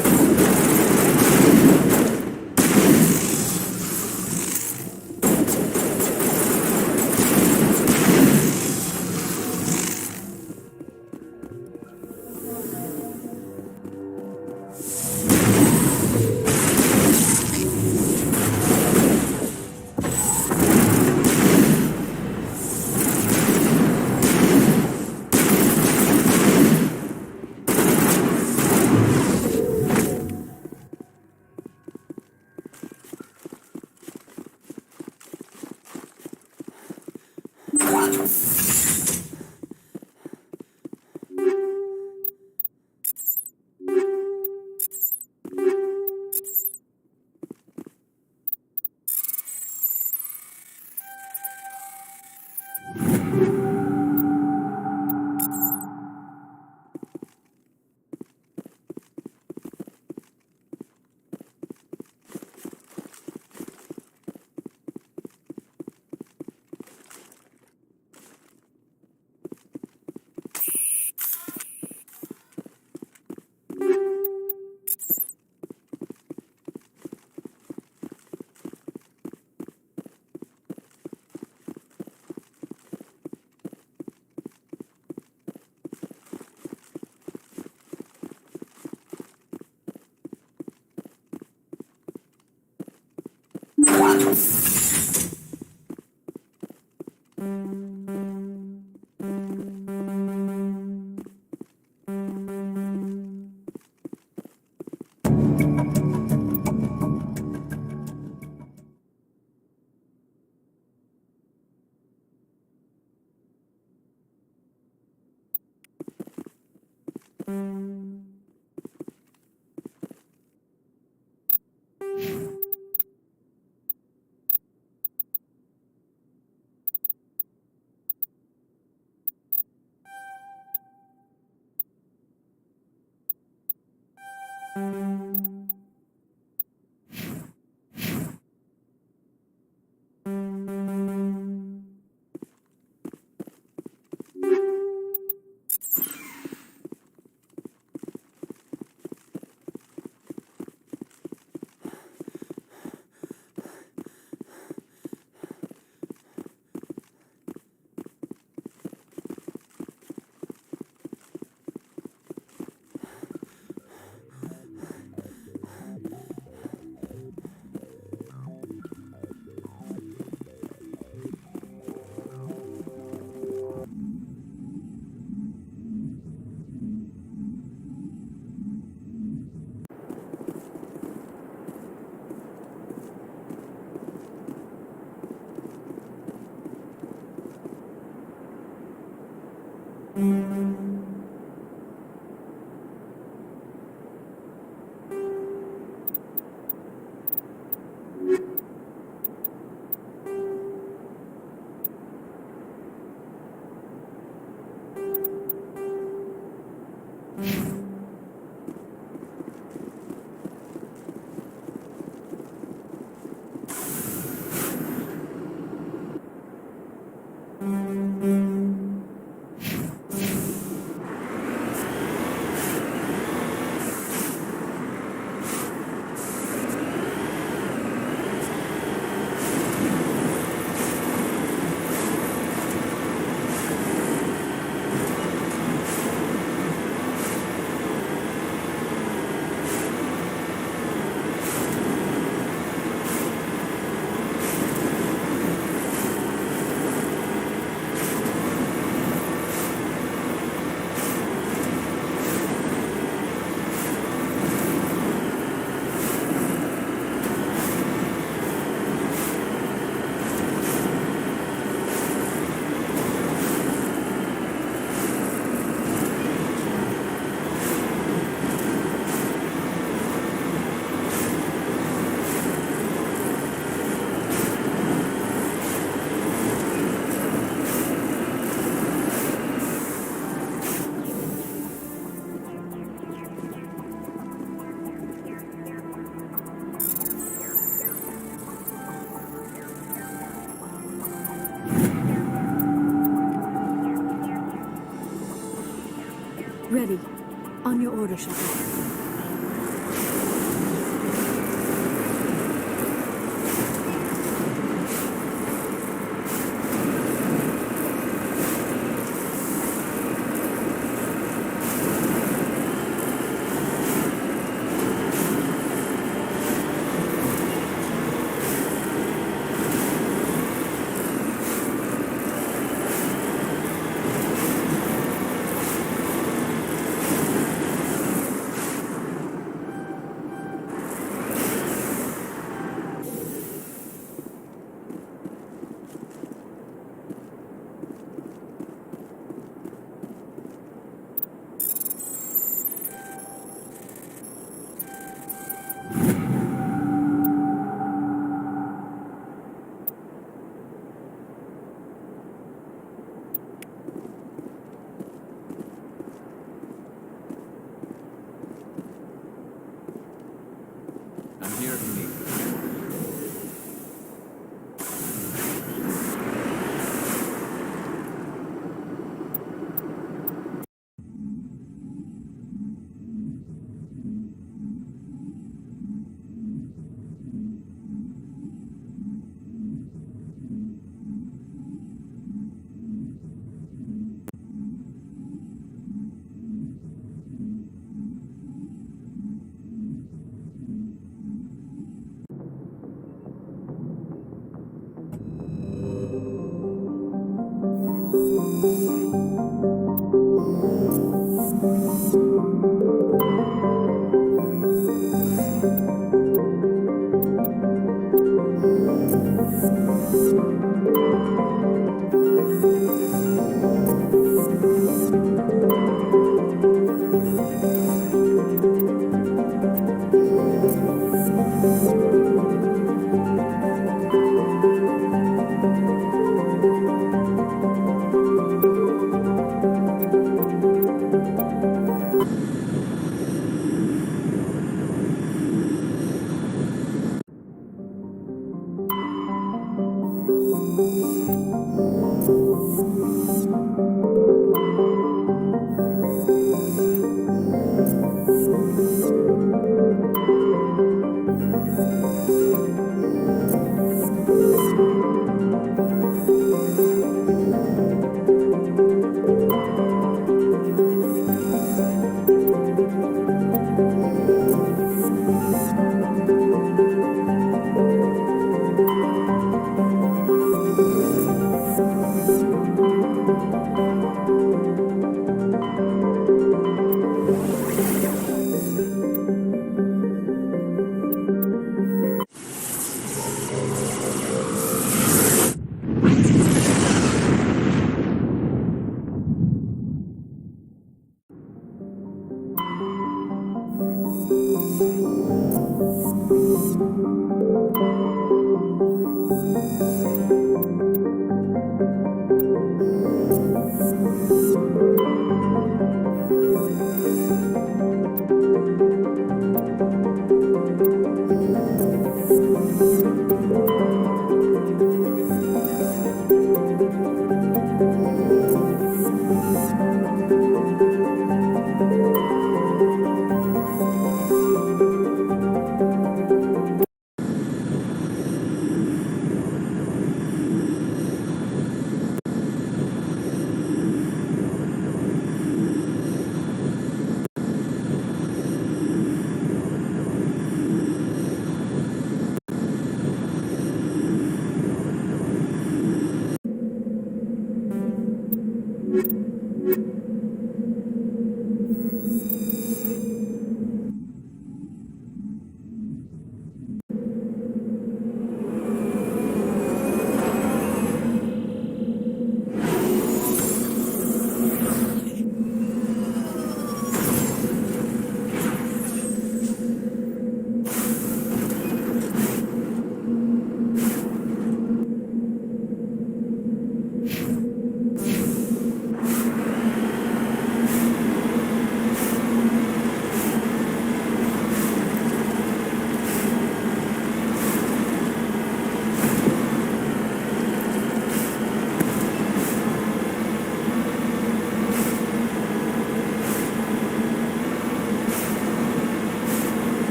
Ready. On your order, Shepard. I'm here to meet you.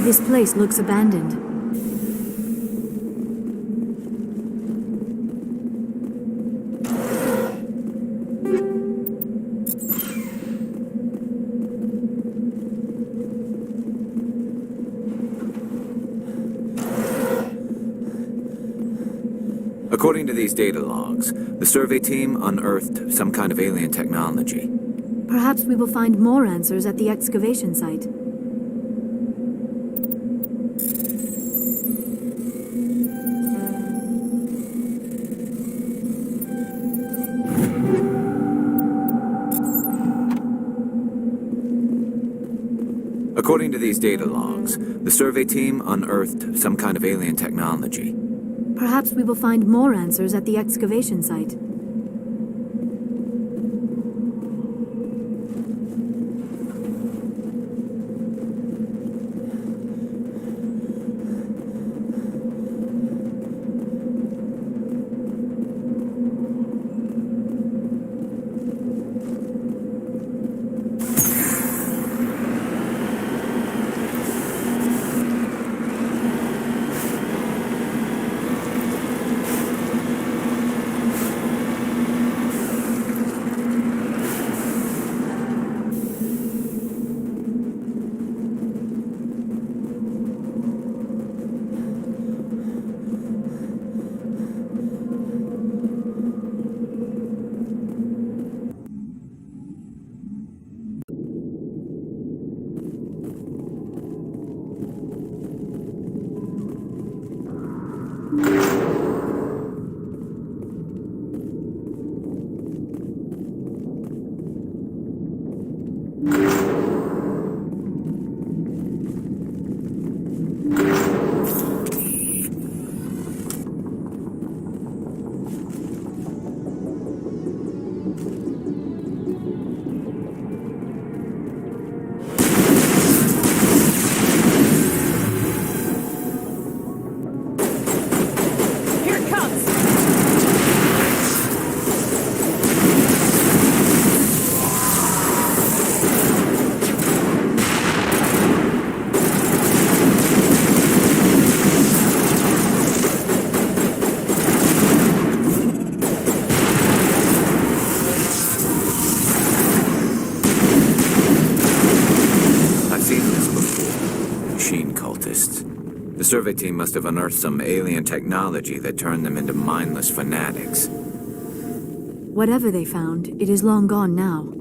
This place looks abandoned. According to these data logs, the survey team unearthed some kind of alien technology. Perhaps we will find more answers at the excavation site. According to these data logs, the survey team unearthed some kind of alien technology. Perhaps we will find more answers at the excavation site. The survey team must have unearthed some alien technology that turned them into mindless fanatics. Whatever they found, it is long gone now.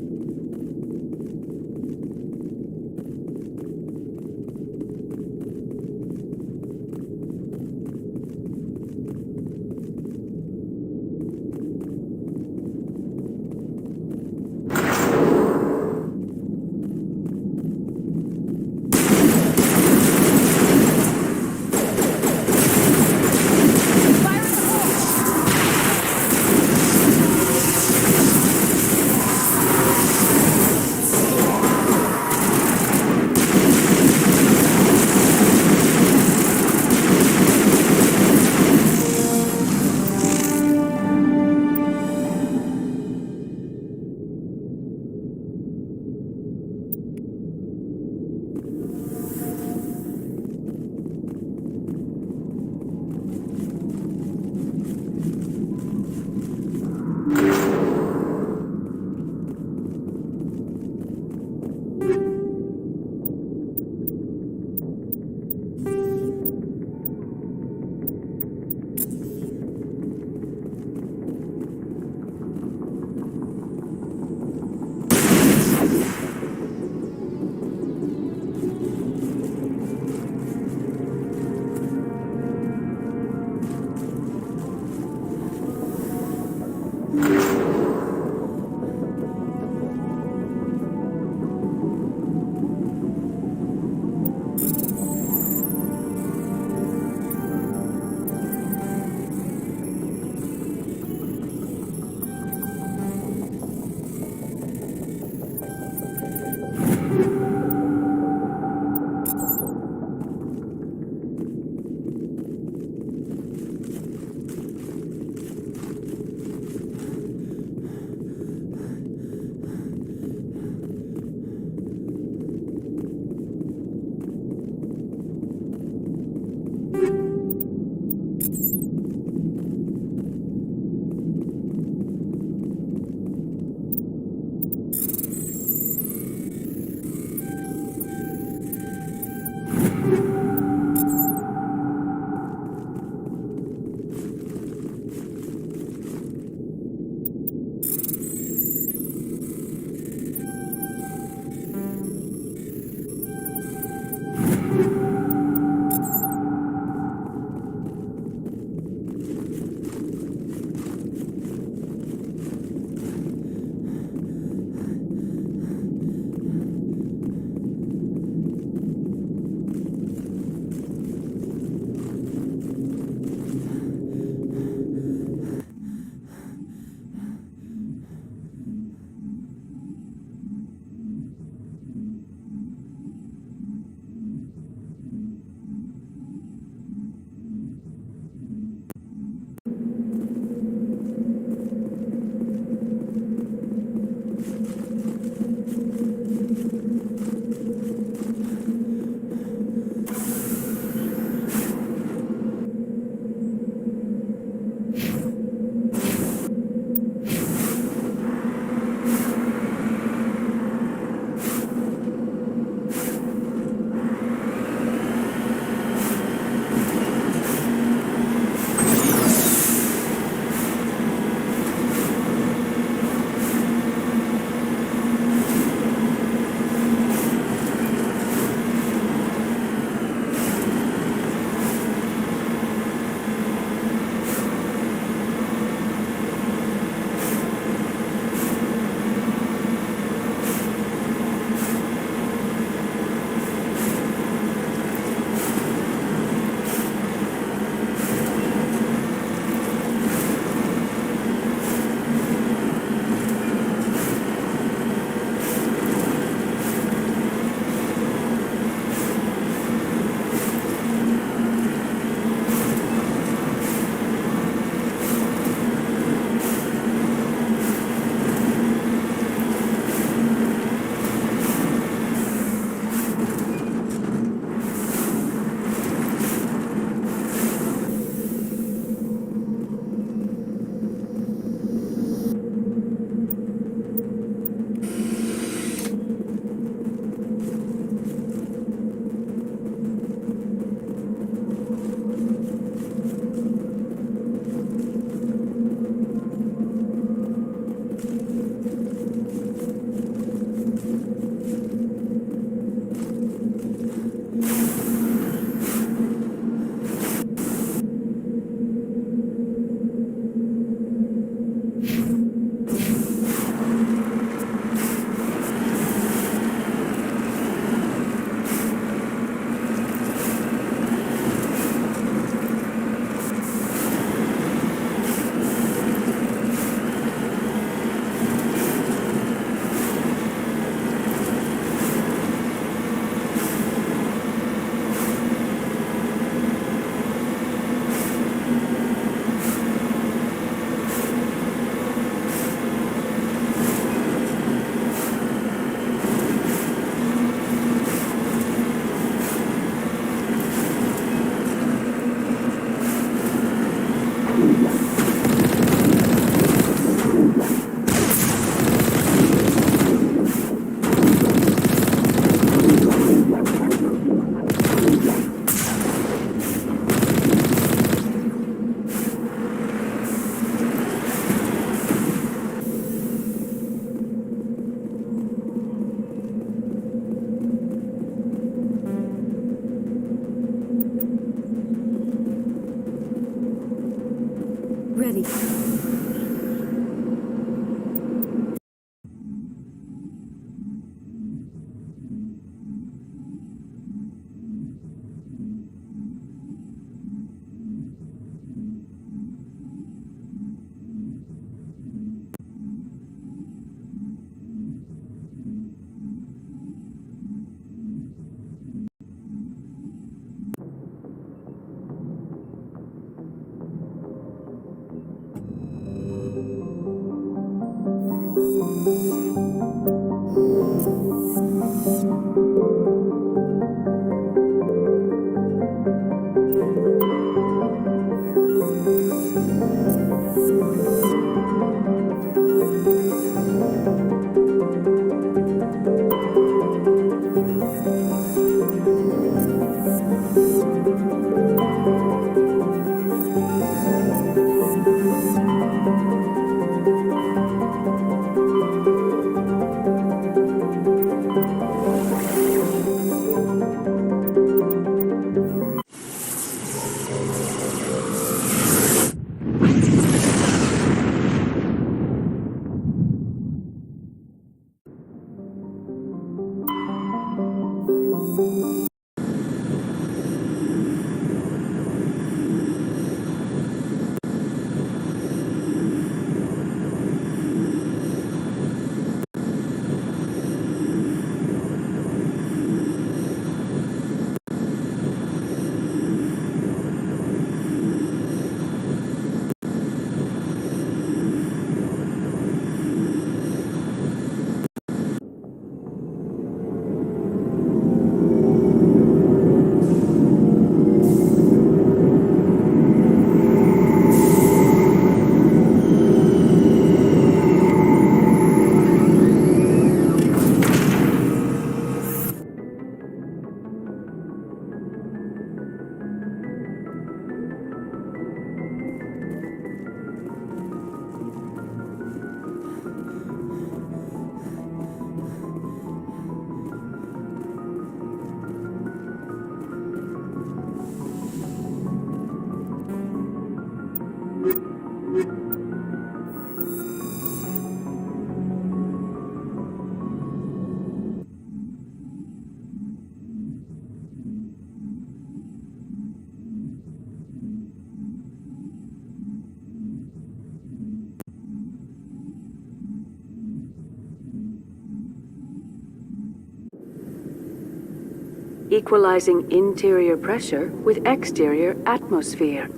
Equalizing interior pressure with exterior atmosphere.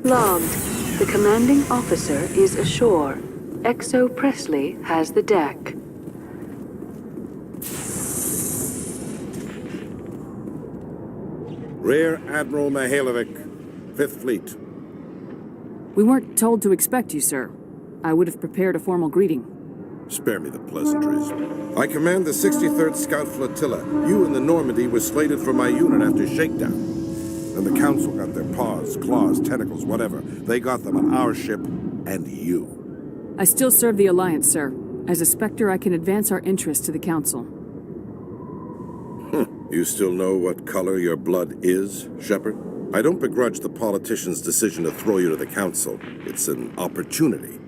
Logged. The commanding officer is ashore. Exo Presley has the deck. Rear Admiral Mihailovic, 5th Fleet. We weren't told to expect you, sir. I would have prepared a formal greeting. Spare me the pleasantries. I command the 63rd Scout Flotilla. You and the Normandy were slated for my unit after shakedown. And the Council got their paws, claws, tentacles, whatever. They got them on our ship, and you. I still serve the Alliance, sir. As a Spectre, I can advance our interests to the Council. You still know what color your blood is, Shepard? I don't begrudge the politician's decision to throw you to the Council. It's an opportunity.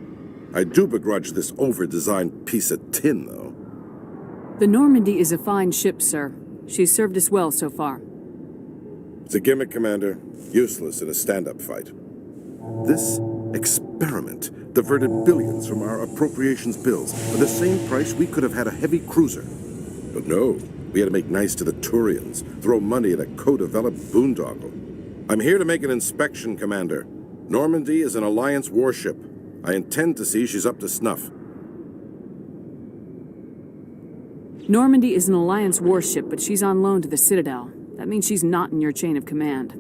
I do begrudge this over-designed piece of tin, though. The Normandy is a fine ship, sir. She's served us well so far. It's a gimmick, Commander. Useless in a stand-up fight. This experiment diverted billions from our appropriations bills for the same price we could have had a heavy cruiser. But no, we had to make nice to the Turians, throw money at a co-developed boondoggle. I'm here to make an inspection, Commander. Normandy is an Alliance warship. I intend to see she's up to snuff. Normandy is an Alliance warship, but she's on loan to the Citadel. That means she's not in your chain of command.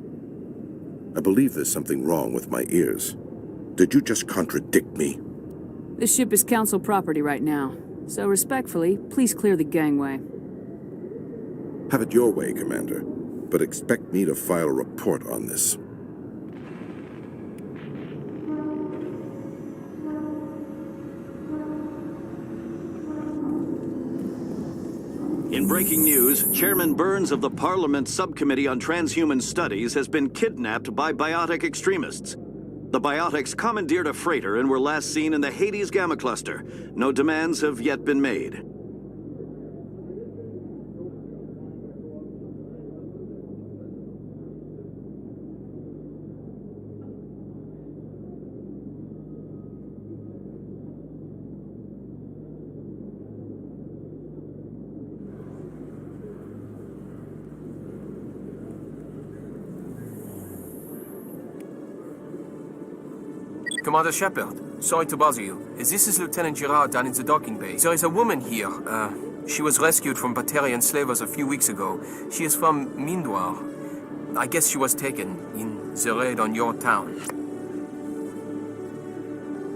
I believe there's something wrong with my ears. Did you just contradict me? This ship is Council property right now. So respectfully, please clear the gangway. Have it your way, Commander. But expect me to file a report on this. In breaking news, Chairman Burns of the Parliament Subcommittee on Transhuman Studies has been kidnapped by biotic extremists. The biotics commandeered a freighter and were last seen in the Hades Gamma Cluster. No demands have yet been made. Commander Shepard, sorry to bother you. This is Lieutenant Gerard down in the docking bay. There is a woman here. She was rescued from Batarian slavers a few weeks ago. She is from Mindoir. I guess she was taken in the raid on your town.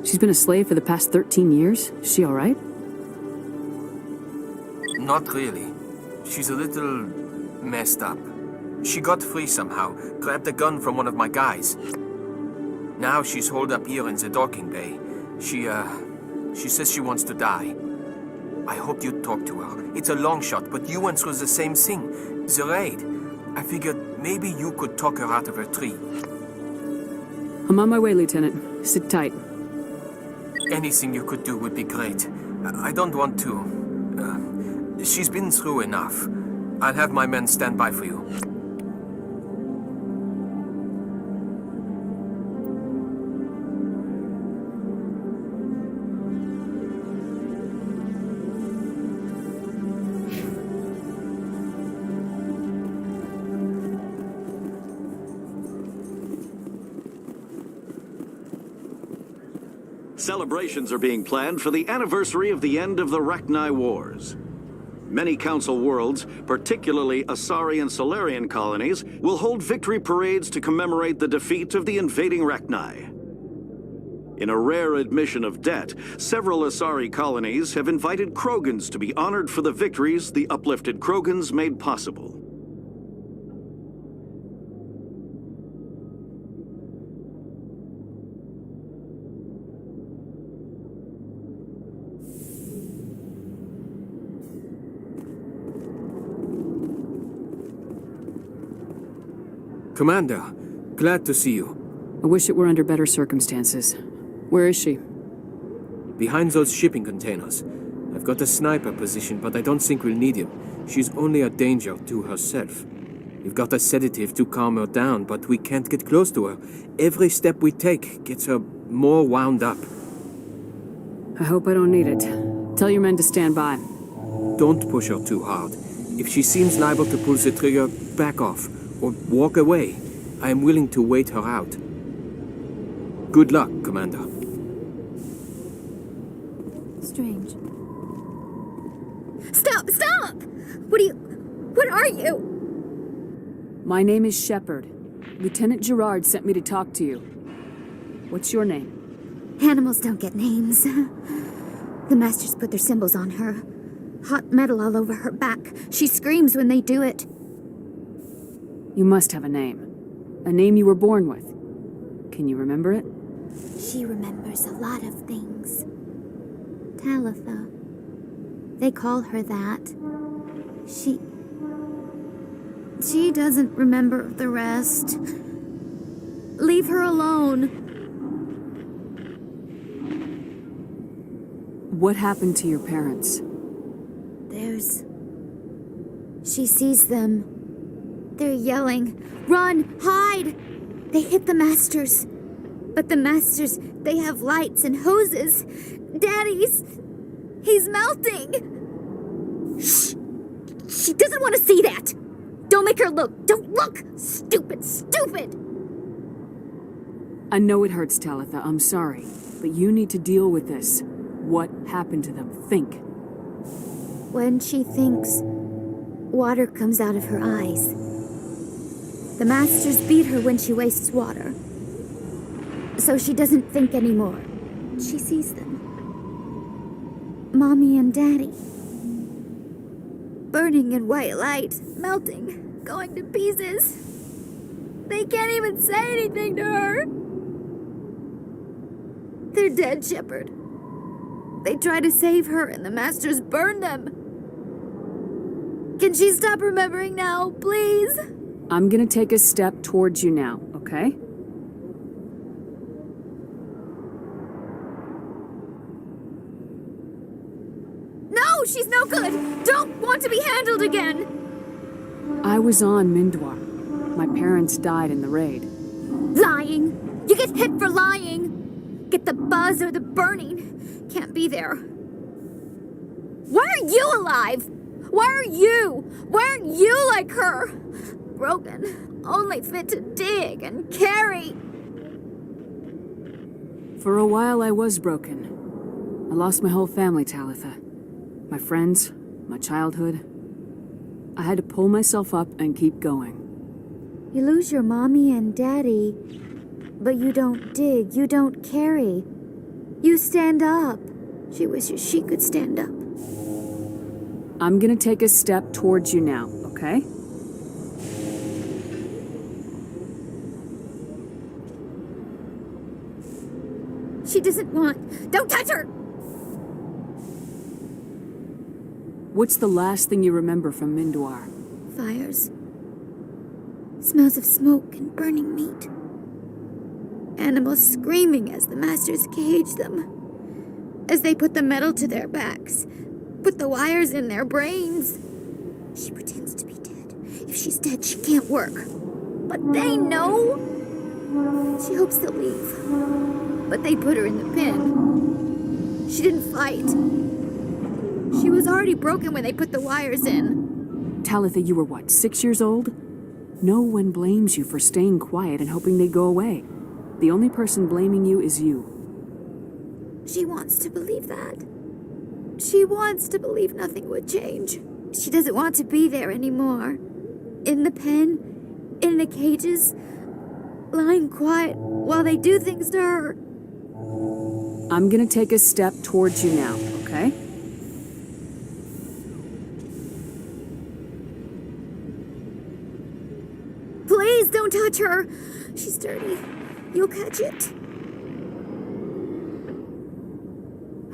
She's been a slave for the past 13 years? Is she alright? Not really. She's a little messed up. She got free somehow, grabbed a gun from one of my guys. Now she's holed up here in the docking bay. She says she wants to die. I hope you'd talk to her. It's a long shot, but you went through the same thing. The raid. I figured maybe you could talk her out of her tree. I'm on my way, Lieutenant. Sit tight. Anything you could do would be great. I don't want to... she's been through enough. I'll have my men stand by for you. Celebrations are being planned for the anniversary of the end of the Rachni Wars. Many Council worlds, particularly Asari and Solarian colonies, will hold victory parades to commemorate the defeat of the invading Rachni. In a rare admission of debt, several Asari colonies have invited Krogans to be honored for the victories the uplifted Krogans made possible. Commander, glad to see you. I wish it were under better circumstances. Where is she? Behind those shipping containers. I've got a sniper position, but I don't think we'll need him. She's only a danger to herself. We've got a sedative to calm her down, but we can't get close to her. Every step we take gets her more wound up. I hope I don't need it. Tell your men to stand by. Don't push her too hard. If she seems liable to pull the trigger, back off. Or walk away. I am willing to wait her out. Good luck, Commander. Strange. Stop! Stop! What are you? My name is Shepard. Lieutenant Gerard sent me to talk to you. What's your name? Animals don't get names. The Masters put their symbols on her. Hot metal all over her back. She screams when they do it. You must have a name. A name you were born with. Can you remember it? She remembers a lot of things. Talitha. They call her that. She doesn't remember the rest. Leave her alone. What happened to your parents? She sees them. They're yelling, "Run! Hide!" They hit the Masters. But the Masters, they have lights and hoses. He's melting! Shh! She doesn't want to see that! Don't make her look! Don't look! Stupid! Stupid! I know it hurts, Talitha. I'm sorry. But you need to deal with this. What happened to them? Think. When she thinks, water comes out of her eyes. The Masters beat her when she wastes water. So she doesn't think anymore. She sees them. Mommy and Daddy. Burning in white light, melting, going to pieces. They can't even say anything to her. They're dead, Shepard. They try to save her and the Masters burn them. Can she stop remembering now, please? I'm gonna take a step towards you now, okay? No, she's no good! Don't want to be handled again! I was on Mindoir. My parents died in the raid. Lying! You get hit for lying! Get the buzz or the burning. Can't be there. Why are you alive? Why are you? Why aren't you like her? Broken, only fit to dig and carry. For a while I was broken. I lost my whole family, Talitha. My friends, my childhood. I had to pull myself up and keep going. You lose your mommy and daddy, but you don't dig, you don't carry. You stand up. She wishes she could stand up. I'm gonna take a step towards you now, okay? She doesn't want... Don't touch her! What's the last thing you remember from Mindoir? Fires. Smells of smoke and burning meat. Animals screaming as the masters cage them. As they put the metal to their backs. Put the wires in their brains. She pretends to be dead. If she's dead, she can't work. But they know! She hopes they'll leave. But they put her in the pen. She didn't fight. She was already broken when they put the wires in. Talitha, you were what, 6 years old? No one blames you for staying quiet and hoping they'd go away. The only person blaming you is you. She wants to believe that. She wants to believe nothing would change. She doesn't want to be there anymore. In the pen, in the cages, lying quiet while they do things to her. I'm gonna take a step towards you now, okay? Please don't touch her. She's dirty. You'll catch it.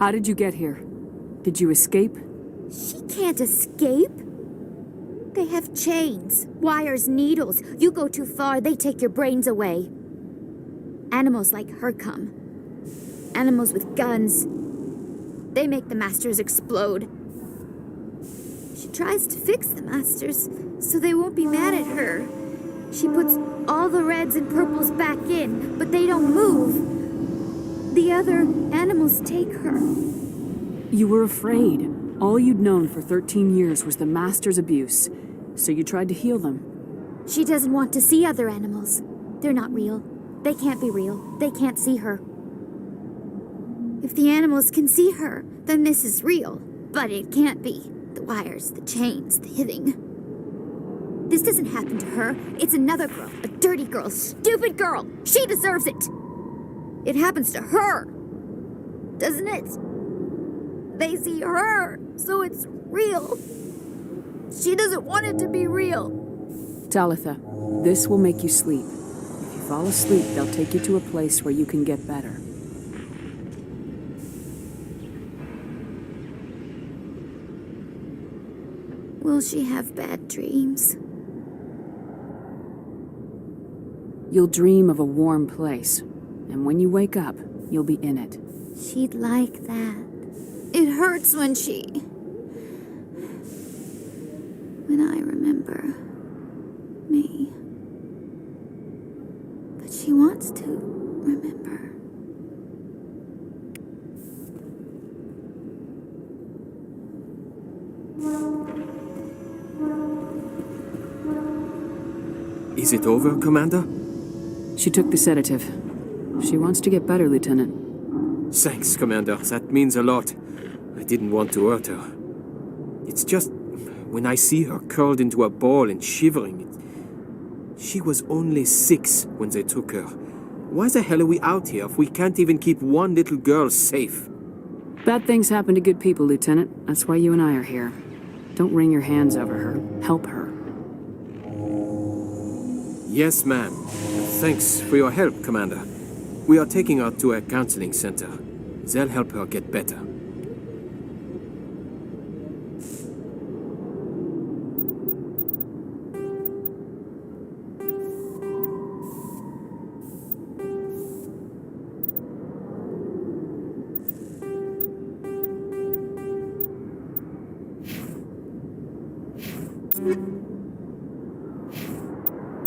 How did you get here? Did you escape? She can't escape. They have chains, wires, needles. You go too far, they take your brains away. Animals like her come. Animals with guns. They make the masters explode. She tries to fix the masters so they won't be mad at her. She puts all the reds and purples back in, but they don't move. The other animals take her. You were afraid. All you'd known for 13 years was the master's abuse, so you tried to heal them. She doesn't want to see other animals. They're not real. They can't be real. They can't see her. If the animals can see her, then this is real. But it can't be. The wires, the chains, the hitting. This doesn't happen to her. It's another girl. A dirty girl. Stupid girl. She deserves it. It happens to her. Doesn't it? They see her, so it's real. She doesn't want it to be real. Talitha, this will make you sleep. If you fall asleep, they'll take you to a place where you can get better. Will she have bad dreams? You'll dream of a warm place, and when you wake up, you'll be in it. She'd like that. It hurts when I remember me. But she wants to remember. Is it over, Commander? She took the sedative. She wants to get better, Lieutenant. Thanks, Commander. That means a lot. I didn't want to hurt her. It's just... when I see her curled into a ball and shivering... She was only 6 when they took her. Why the hell are we out here if we can't even keep one little girl safe? Bad things happen to good people, Lieutenant. That's why you and I are here. Don't wring your hands over her. Help her. Yes, ma'am. Thanks for your help, Commander. We are taking her to a counseling center. They'll help her get better.